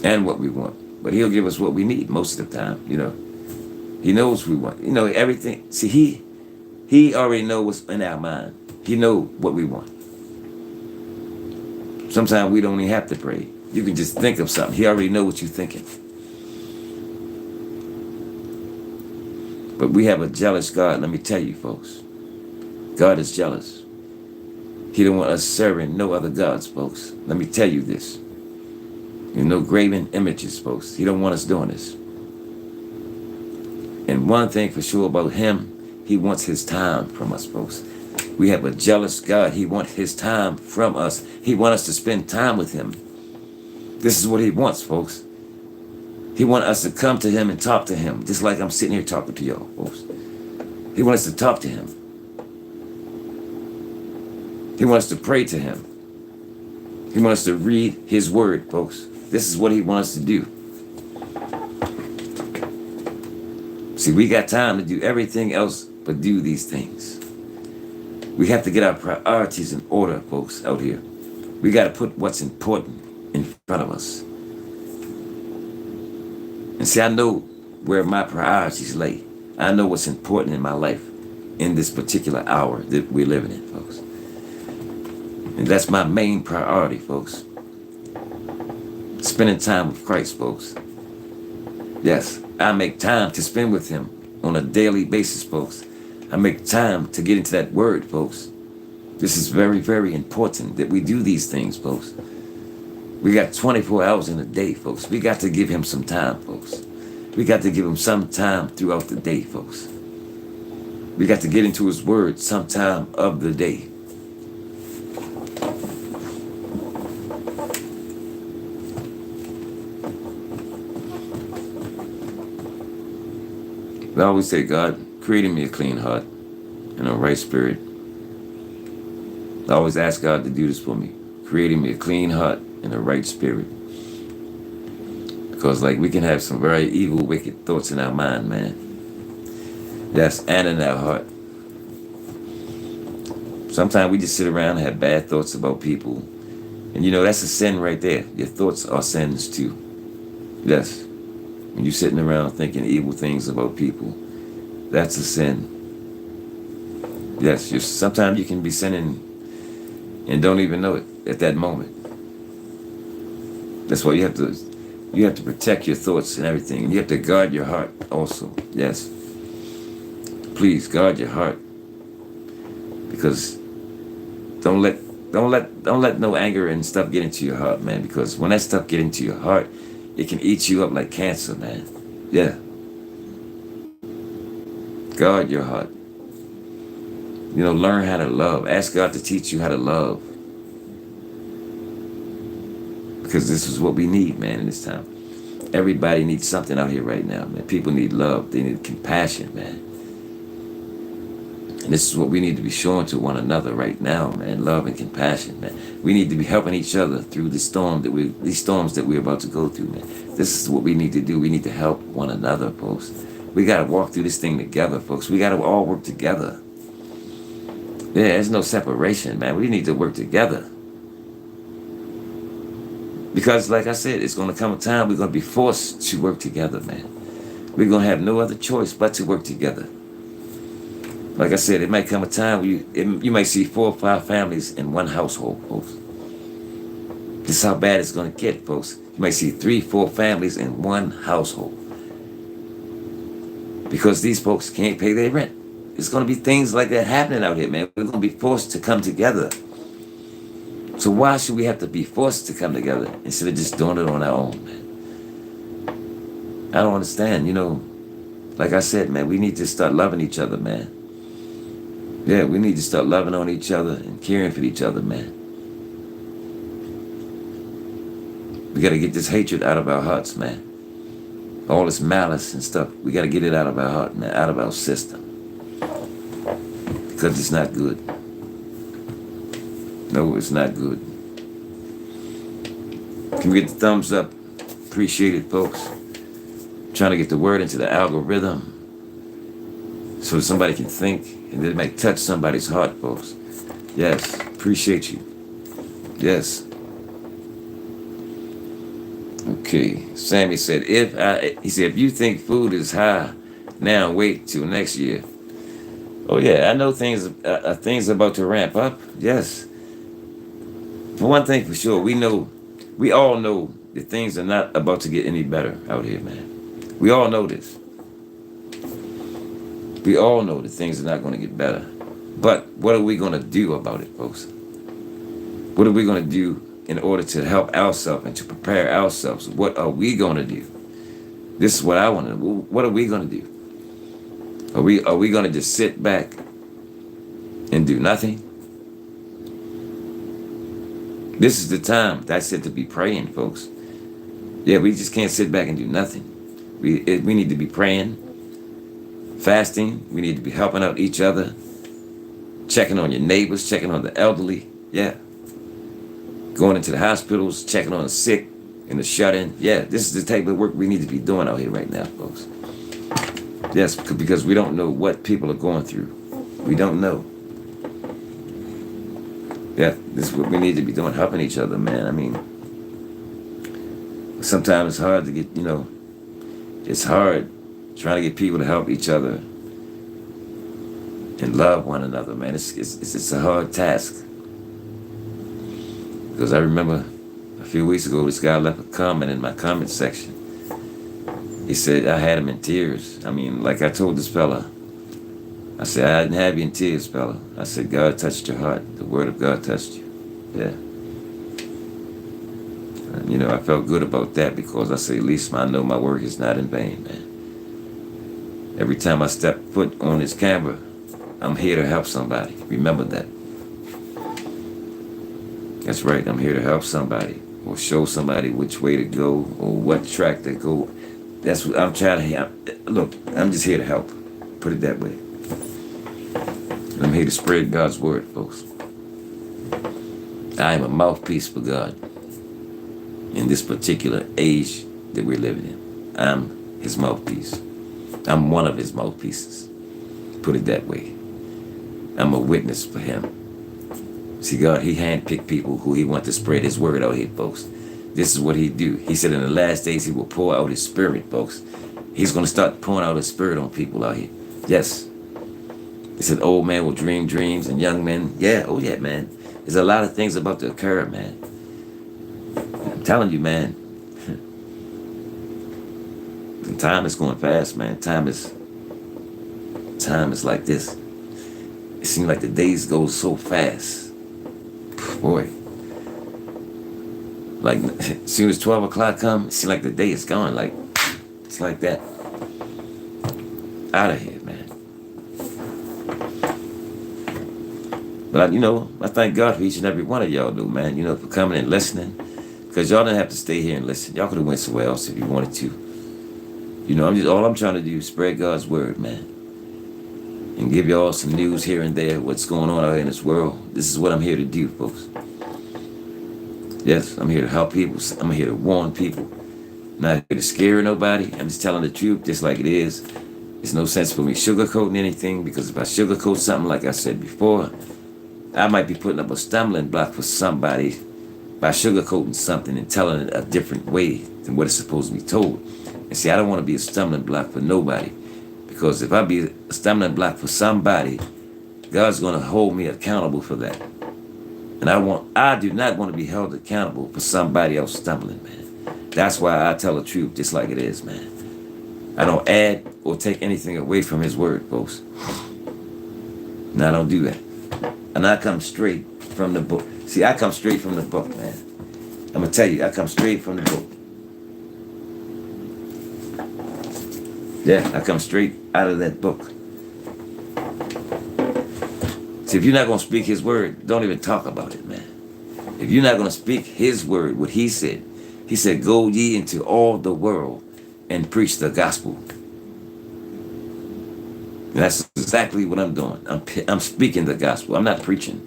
and what we want. But He'll give us what we need most of the time. He knows what we want. Everything. See, He already knows what's in our mind. He knows what we want. Sometimes we don't even have to pray. You can just think of something. He already knows what you're thinking. But we have a jealous God. Let me tell you, folks. God is jealous. He don't want us serving no other gods, folks. Let me tell you this. No graven images, folks. He don't want us doing this. And one thing for sure about Him, He wants His time from us, folks. We have a jealous God. He wants His time from us. He wants us to spend time with Him. This is what He wants, folks. He wants us to come to Him and talk to Him, just like I'm sitting here talking to y'all, folks. He wants us to talk to Him. He wants us to pray to Him. He wants us to read His Word, folks. This is what He wants us to do. See, we got time to do everything else but do these things. We have to get our priorities in order, folks, out here. We got to put what's important in front of us. And see, I know where my priorities lay. I know what's important in my life in this particular hour that we're living in, folks. And that's my main priority, folks. Spending time with Christ, folks. Yes, I make time to spend with him on a daily basis, folks. I make time to get into that word, folks. This is very, very important that we do these things, folks. We got 24 hours in a day, folks. We got to give him some time, folks. We got to give him some time throughout the day, folks. We got to get into his word sometime of the day. I always say, God, creating me a clean heart and a right spirit. I always ask God to do this for me, creating me a clean heart and a right spirit. Because like we can have some very evil, wicked thoughts in our mind, man. Yes, and in our heart. Sometimes we just sit around and have bad thoughts about people. And you know, that's a sin right there. Your thoughts are sins too. Yes. When you're sitting around thinking evil things about people, that's a sin. Yes, sometimes you can be sinning and don't even know it at that moment. That's why you have to protect your thoughts and everything. And you have to guard your heart also. Yes. Please guard your heart. Because don't let no anger and stuff get into your heart, man. Because when that stuff get into your heart, it can eat you up like cancer, man. Yeah. Guard your heart. You know, learn how to love. Ask God to teach you how to love. Because this is what we need, man, in this time. Everybody needs something out here right now, man. People need love. They need compassion, man. And this is what we need to be showing to one another right now, man. Love and compassion, man. We need to be helping each other through these storms that we're about to go through, man. This is what we need to do. We need to help one another, folks. We got to walk through this thing together, folks. We got to all work together. Yeah, there's no separation, man. We need to work together. Because, like I said, it's going to come a time we're going to be forced to work together, man. We're going to have no other choice but to work together. Like I said, it might come a time where you might see 4 or 5 families in one household, folks. This is how bad it's going to get, folks. You might see 3, 4 families in one household. Because these folks can't pay their rent. There's going to be things like that happening out here, man. We're going to be forced to come together. So why should we have to be forced to come together instead of just doing it on our own, man? I don't understand, you know. Like I said, man, we need to start loving each other, man. Yeah, we need to start loving on each other and caring for each other, man. We got to get this hatred out of our hearts, man. All this malice and stuff, we got to get it out of our heart, man, out of our system. Because it's not good. No, it's not good. Can we get the thumbs up? Appreciate it, folks. Trying to get the word into the algorithm so that somebody can think and it may touch somebody's heart, folks. Yes, appreciate you. Yes. Okay, Sammy said, if you think food is high now, wait till next year. Oh yeah, I know things are about to ramp up. Yes. For one thing for sure, we all know that things are not about to get any better out here, man. We all know this. We all know that things are not going to get better. But what are we going to do about it, folks? What are we going to do in order to help ourselves and to prepare ourselves? What are we going to do? This is what I want to know. What are we going to do? Are we going to just sit back and do nothing? This is the time, that's it, to be praying, folks. Yeah, we just can't sit back and do nothing. We need to be praying, fasting. We need to be helping out each other, checking on your neighbors, checking on the elderly. Yeah. Going into the hospitals, checking on the sick and the shut-in. Yeah, this is the type of work we need to be doing out here right now, folks. Yes, because we don't know what people are going through. We don't know. Yeah, this is what we need to be doing, helping each other, man. I mean, sometimes it's hard to get, it's hard trying to get people to help each other and love one another, man. It's a hard task. Because I remember a few weeks ago, this guy left a comment in my comment section. He said, I had him in tears. I mean, like I told this fella, I said, I didn't have you in tears, fella. I said, God touched your heart. The word of God touched you. Yeah. And, you know, I felt good about that because I say, at least I know my work is not in vain, man. Every time I step foot on this camera, I'm here to help somebody. Remember that. That's right. I'm here to help somebody or show somebody which way to go or what track to go. That's what I'm trying to help. Look, I'm just here to help. Put it that way. I'm here to spread God's word, folks. I am a mouthpiece for God in this particular age that we're living in. I'm his mouthpiece. I'm one of his mouthpieces. Put it that way. I'm a witness for him. See, God, he handpicked people who he wants to spread his word out here, folks. This is what he do. He said in the last days he will pour out his spirit, folks. He's going to start pouring out his spirit on people out here. Yes. He said old men will dream dreams and young men. Yeah, oh yeah, man. There's a lot of things about to occur, man. I'm telling you, man. And time is going fast, man. Time is like this. It seems like the days go so fast. Boy. Like, as soon as 12 o'clock comes, it seems like the day is gone. Like, it's like that. Out of here, man. But, I thank God for each and every one of y'all, though, man, for coming and listening. Because y'all didn't have to stay here and listen. Y'all could have went somewhere else if you wanted to. All I'm trying to do is spread God's word, man. And give y'all some news here and there, what's going on out here in this world. This is what I'm here to do, folks. Yes, I'm here to help people. I'm here to warn people. I'm not here to scare nobody. I'm just telling the truth just like it is. There's no sense for me sugarcoating anything, because if I sugarcoat something, like I said before, I might be putting up a stumbling block for somebody by sugarcoating something and telling it a different way than what it's supposed to be told. And see, I don't want to be a stumbling block for nobody, because if I be a stumbling block for somebody, God's going to hold me accountable for that. And I do not want to be held accountable for somebody else stumbling, man. That's why I tell the truth just like it is, man. I don't add or take anything away from his word, folks. And I don't do that. And I come straight from the book. See, I come straight from the book, man. I'm going to tell you, I come straight from the book. Yeah, I come straight out of that book. See, if you're not going to speak his word, don't even talk about it, man. If you're not going to speak his word, what he said, go ye into all the world and preach the gospel. And that's exactly what I'm doing. I'm speaking the gospel. I'm not preaching.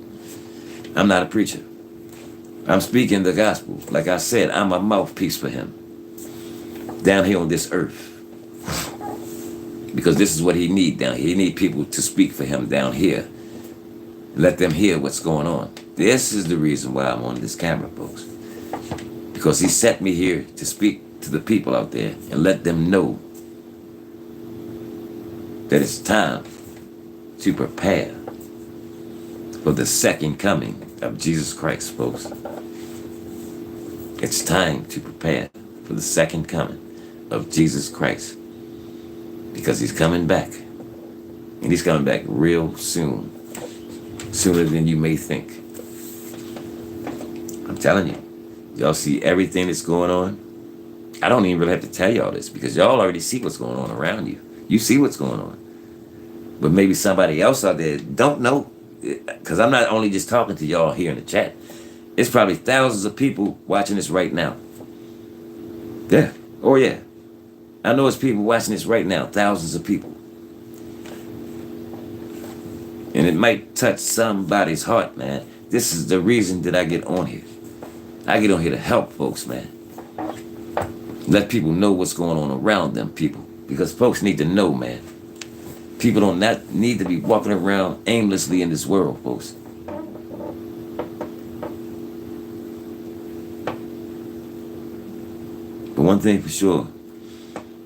I'm not a preacher. I'm speaking the gospel. Like I said, I'm a mouthpiece for him down here on this earth. Because this is what he need down here. He need people to speak for him down here. Let them hear what's going on. This is the reason why I'm on this camera, folks. Because he sent me here to speak to the people out there and let them know that it's time to prepare for the second coming of Jesus Christ, folks. It's time to prepare for the second coming of Jesus Christ. Because he's coming back. And he's coming back real soon. Sooner than you may think. I'm telling you. Y'all see everything that's going on? I don't even really have to tell y'all this, because y'all already see what's going on around you. You see what's going on. But maybe somebody else out there don't know. Because I'm not only just talking to y'all here in the chat. It's probably thousands of people watching this right now. Yeah. Oh, yeah. I know it's people watching this right now. Thousands of people. And it might touch somebody's heart, man. This is the reason that I get on here. I get on here to help folks, man. Let people know what's going on around them, people. Because folks need to know, man. People don't not need to be walking around aimlessly in this world, folks. But one thing for sure,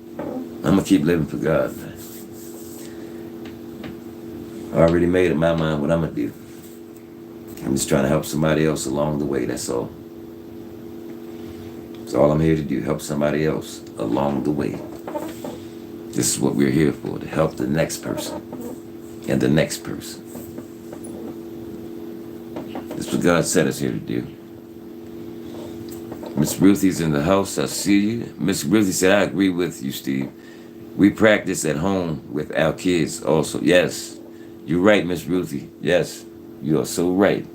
I'm going to keep living for God, man. I already made up my mind what I'm going to do. I'm just trying to help somebody else along the way, that's all. all I'm here to do, help somebody else along the way. This is what we're here for, to help the next person and the next person. This is what God sent us here to do. Miss Ruthie's in the house. I see you. Miss Ruthie said, I agree with you, Steve. We practice at home with our kids also. Yes, you're right, Miss Ruthie. Yes, you are so right.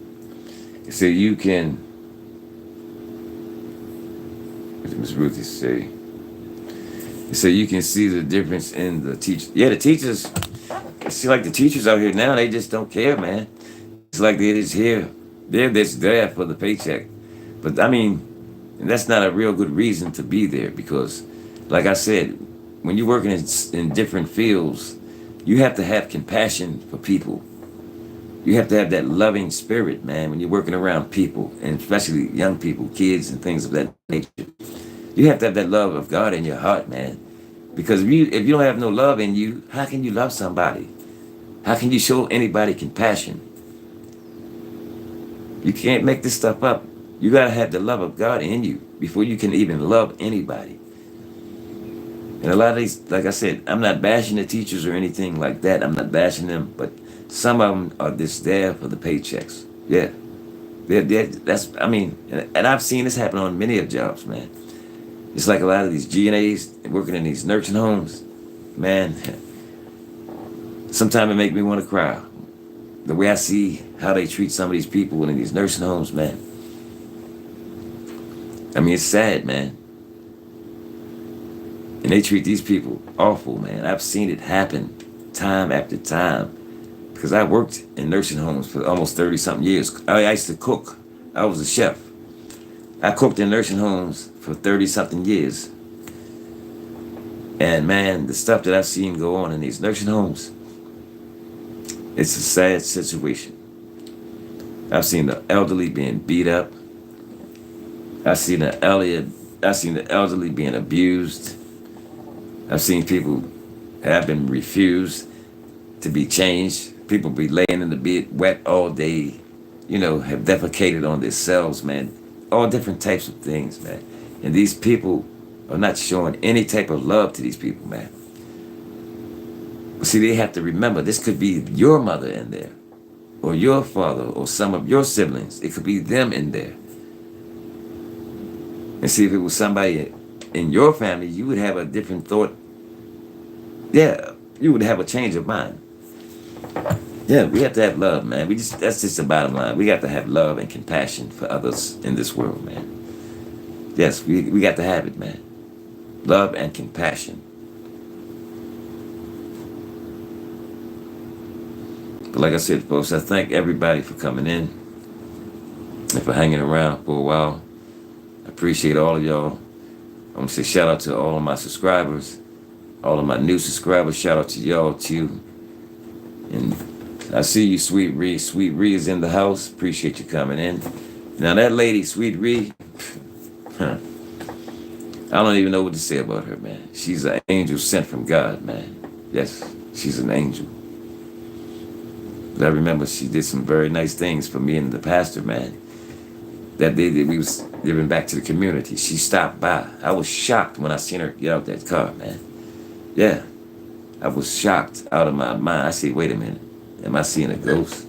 So you can, what did Miss Ruthie say? So you can see the difference in the teachers. Yeah, the teachers, it seems like the teachers out here now, they just don't care, man. It's like they're just here. They're just there for the paycheck. But I mean, and that's not a real good reason to be there because, like I said, when you're working in different fields, you have to have compassion for people. You have to have that loving spirit, man, when you're working around people, and especially young people, kids, and things of that nature. You have to have that love of God in your heart, man. Because if you don't have no love in you, how can you love somebody? How can you show anybody compassion? You can't make this stuff up. You got to have the love of God in you before you can even love anybody. And a lot of these, like I said, I'm not bashing the teachers or anything like that. I'm not bashing them, but some of them are just there for the paychecks. Yeah. That's, I mean, and I've seen this happen on many of jobs, man. It's like a lot of these G&As working in these nursing homes, man. Sometimes it makes me want to cry. The way I see how they treat some of these people in these nursing homes, man. I mean, it's sad, man. And they treat these people awful, man. I've seen it happen time after time. Because I worked in nursing homes for almost 30-something years. I used to cook. I was a chef. I cooked in nursing homes for 30-something years. And man, the stuff that I've seen go on in these nursing homes, it's a sad situation. I've seen the elderly being beat up. I've seen the elderly being abused. I've seen people have been refused to be changed. People be laying in the bed wet all day, have defecated on themselves, man. All different types of things, man. And these people are not showing any type of love to these people, man. But see, they have to remember, this could be your mother in there, or your father, or some of your siblings. It could be them in there. And see, if it was somebody in your family, you would have a different thought. Yeah, you would have a change of mind. Yeah, we have to have love, man. That's just the bottom line. We got to have love and compassion for others in this world, man. Yes, we got to have it, man. Love and compassion. But like I said, folks, I thank everybody for coming in and for hanging around for a while. I appreciate all of y'all. I want to say shout out to all of my subscribers, all of my new subscribers. Shout out to y'all too. And I see you, Sweet Ree. Sweet Ree is in the house. Appreciate you coming in. Now that lady, Sweet Ree, I don't even know what to say about her, man. She's an angel sent from God, man. Yes, she's an angel. But I remember she did some very nice things for me and the pastor, man. That day that we was giving back to the community. She stopped by. I was shocked when I seen her get out that car, man. Yeah. I was shocked out of my mind. I said, wait a minute. Am I seeing a ghost?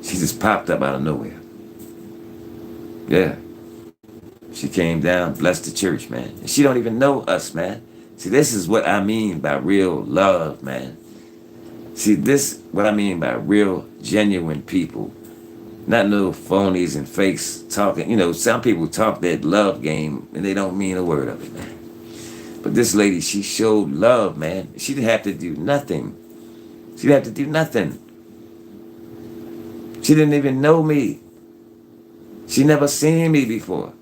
She just popped up out of nowhere. Yeah. She came down, blessed the church, man. And she don't even know us, man. See, this is what I mean by real love, man. See, this what I mean by real, genuine people. Not no phonies and fakes talking. Some people talk that love game and they don't mean a word of it, man. But this lady, she showed love, man. She didn't have to do nothing. She didn't have to do nothing. She didn't even know me. She never seen me before.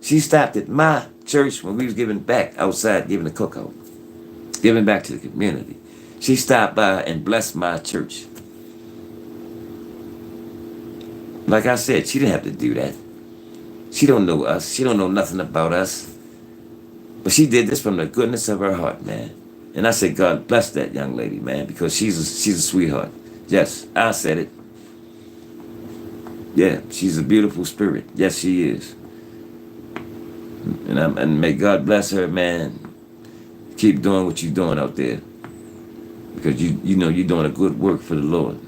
She stopped at my church when we was giving back outside, giving a cookout, giving back to the community. She stopped by and blessed my church. Like I said, she didn't have to do that. She don't know us. She don't know nothing about us. But she did this from the goodness of her heart, man. And I said, God bless that young lady, man, because she's a sweetheart. Yes, I said it. Yeah, she's a beautiful spirit. Yes, she is. And may God bless her, man. Keep doing what you're doing out there. Because you know you're doing a good work for the Lord.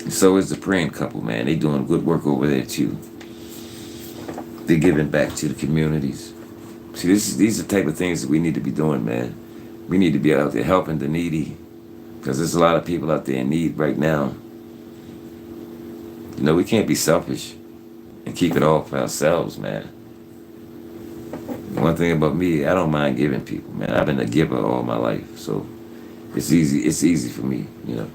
And so is the praying couple, man. They doing good work over there too. They're giving back to the communities. See, these are the type of things that we need to be doing, man. We need to be out there helping the needy. Because there's a lot of people out there in need right now. You know, we can't be selfish and keep it all for ourselves, man. One thing about me, I don't mind giving people, man. I've been a giver all my life, so it's easy for me, you know.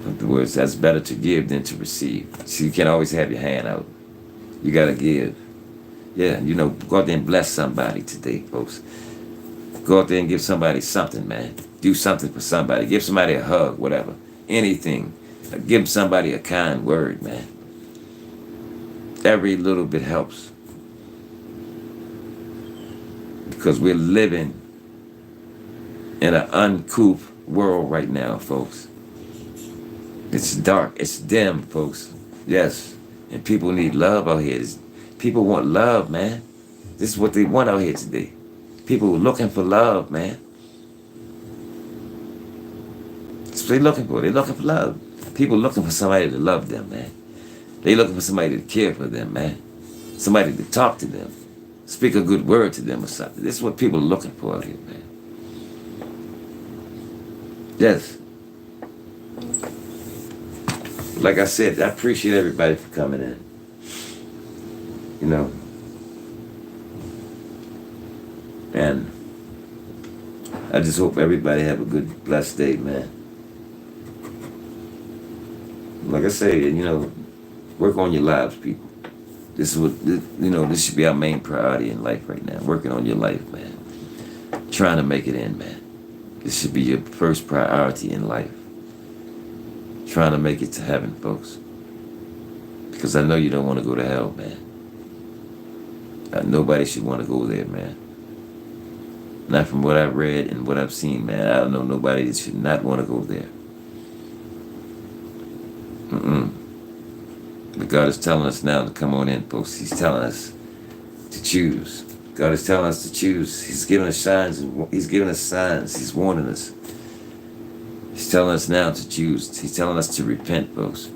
In other words, that's better to give than to receive. See, you can't always have your hand out. You gotta give. Yeah, you know, go out there and bless somebody today, folks. Go out there and give somebody something, man. Do something for somebody. Give somebody a hug, whatever. Anything. Give somebody a kind word, man. Every little bit helps. Because we're living in an uncouth world right now, folks. It's dark. It's dim, folks. Yes. And people need love out here. People want love, man. This is what they want out here today. People are looking for love, man. That's what they're looking for. They're looking for love. People looking for somebody to love them, man. They looking for somebody to care for them, man. Somebody to talk to them. Speak a good word to them or something. This is what people are looking for out here, man. Yes. Like I said, I appreciate everybody for coming in. You know. And I just hope everybody have a good, blessed day, man. Like I say, you know, work on your lives, people. This is what, you know, this should be our main priority in life right now. Working on your life, man. Trying to make it in, man. This should be your first priority in life. Trying to make it to heaven, folks. Because I know you don't want to go to hell, man. Nobody should want to go there, man. Not from what I've read and what I've seen, man. I don't know nobody that should not want to go there. But God is telling us now to come on in, folks. He's telling us to choose. God is telling us to choose. He's giving us signs. He's giving us signs. He's warning us. He's telling us now to choose. He's telling us to repent, folks.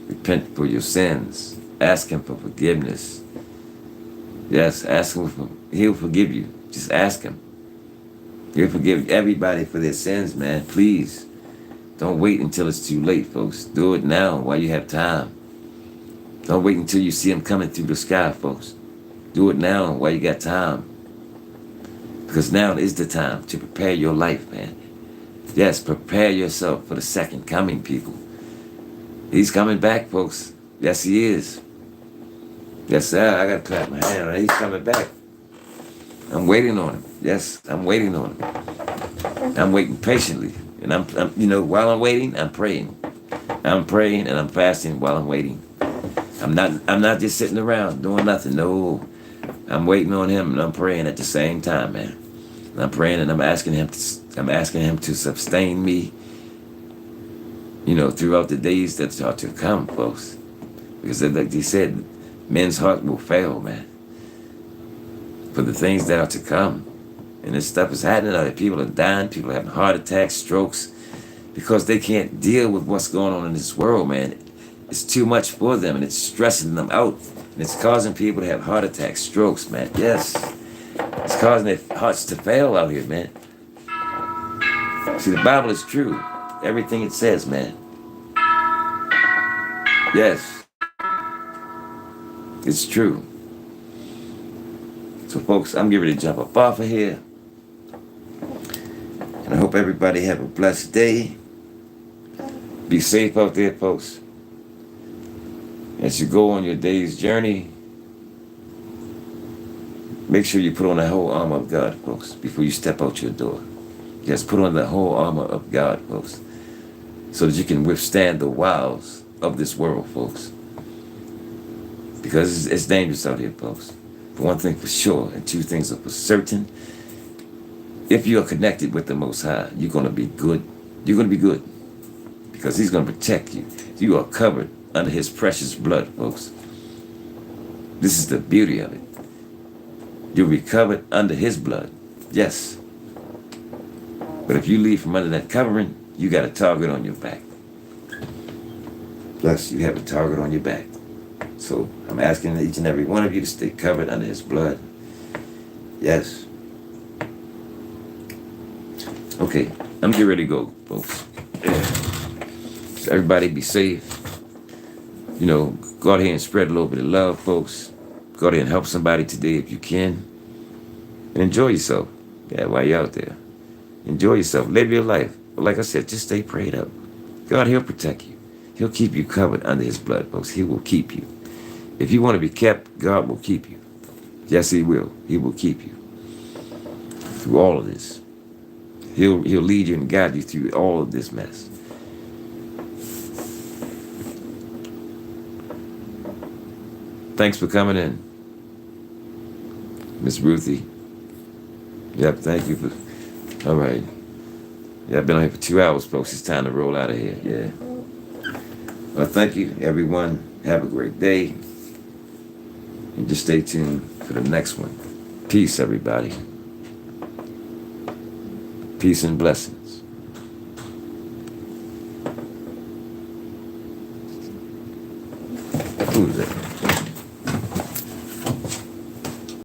Repent for your sins. Ask Him for forgiveness. Yes, ask Him for. He'll forgive you. Just ask Him. He'll forgive everybody for their sins, man. Please. Don't wait until it's too late, folks. Do it now while you have time. Don't wait until you see Him coming through the sky, folks. Do it now while you got time. Because now is the time to prepare your life, man. Yes, prepare yourself for the second coming, people. He's coming back, folks. Yes, He is. Yes, sir. I got to clap my hand. He's coming back. I'm waiting on Him. Yes, I'm waiting on Him. I'm waiting patiently. And I'm you know, while I'm waiting, I'm praying. I'm praying and I'm fasting while I'm waiting. I'm not just sitting around doing nothing. No. I'm waiting on Him and I'm praying at the same time, man. And I'm praying and I'm asking Him to sustain me, you know, throughout the days that are to come, folks. Because like He said, men's heart will fail, man. For the things that are to come. And this stuff is happening out there. People are dying. People are having heart attacks, strokes, because they can't deal with what's going on in this world, man. It's too much for them, and it's stressing them out. And it's causing people to have heart attacks, strokes, man. Yes. It's causing their hearts to fail out here, man. See, the Bible is true. Everything it says, man. Yes. It's true. So, folks, I'm getting ready to jump up off of here. And I hope everybody have a blessed day. Be safe out there, folks. As you go on your day's journey, make sure you put on the whole armor of God, folks, before you step out your door. Yes, put on the whole armor of God, folks, so that you can withstand the wiles of this world, folks. Because it's dangerous out here, folks. For one thing for sure, and two things are for certain. If you are connected with the Most High, you're going to be good. You're going to be good. Because He's going to protect you. You are covered under His precious blood, folks. This is the beauty of it. You'll be covered under his blood. Yes. But if you leave from under that covering, you got a target on your back. Plus, you have a target on your back. So I'm asking each and every one of you to stay covered under his blood. Yes. Okay, I'm getting ready to go, folks. Yeah. So everybody be safe. You know, go out here and spread a little bit of love, folks. Go out here and help somebody today if you can. And enjoy yourself. Yeah, while you're out there. Enjoy yourself. Live your life. But like I said, just stay prayed up. God, he'll protect you. He'll keep you covered under his blood, folks. He will keep you. If you want to be kept, God will keep you. Yes, he will. He will keep you through all of this. He'll lead you and guide you through all of this mess. Thanks for coming in, Miss Ruthie. Yep, thank you for. All right. Yeah, I've been on here for 2 hours, folks. It's time to roll out of here. Yeah. Well, thank you, everyone. Have a great day. And just stay tuned for the next one. Peace, everybody. Peace and blessing.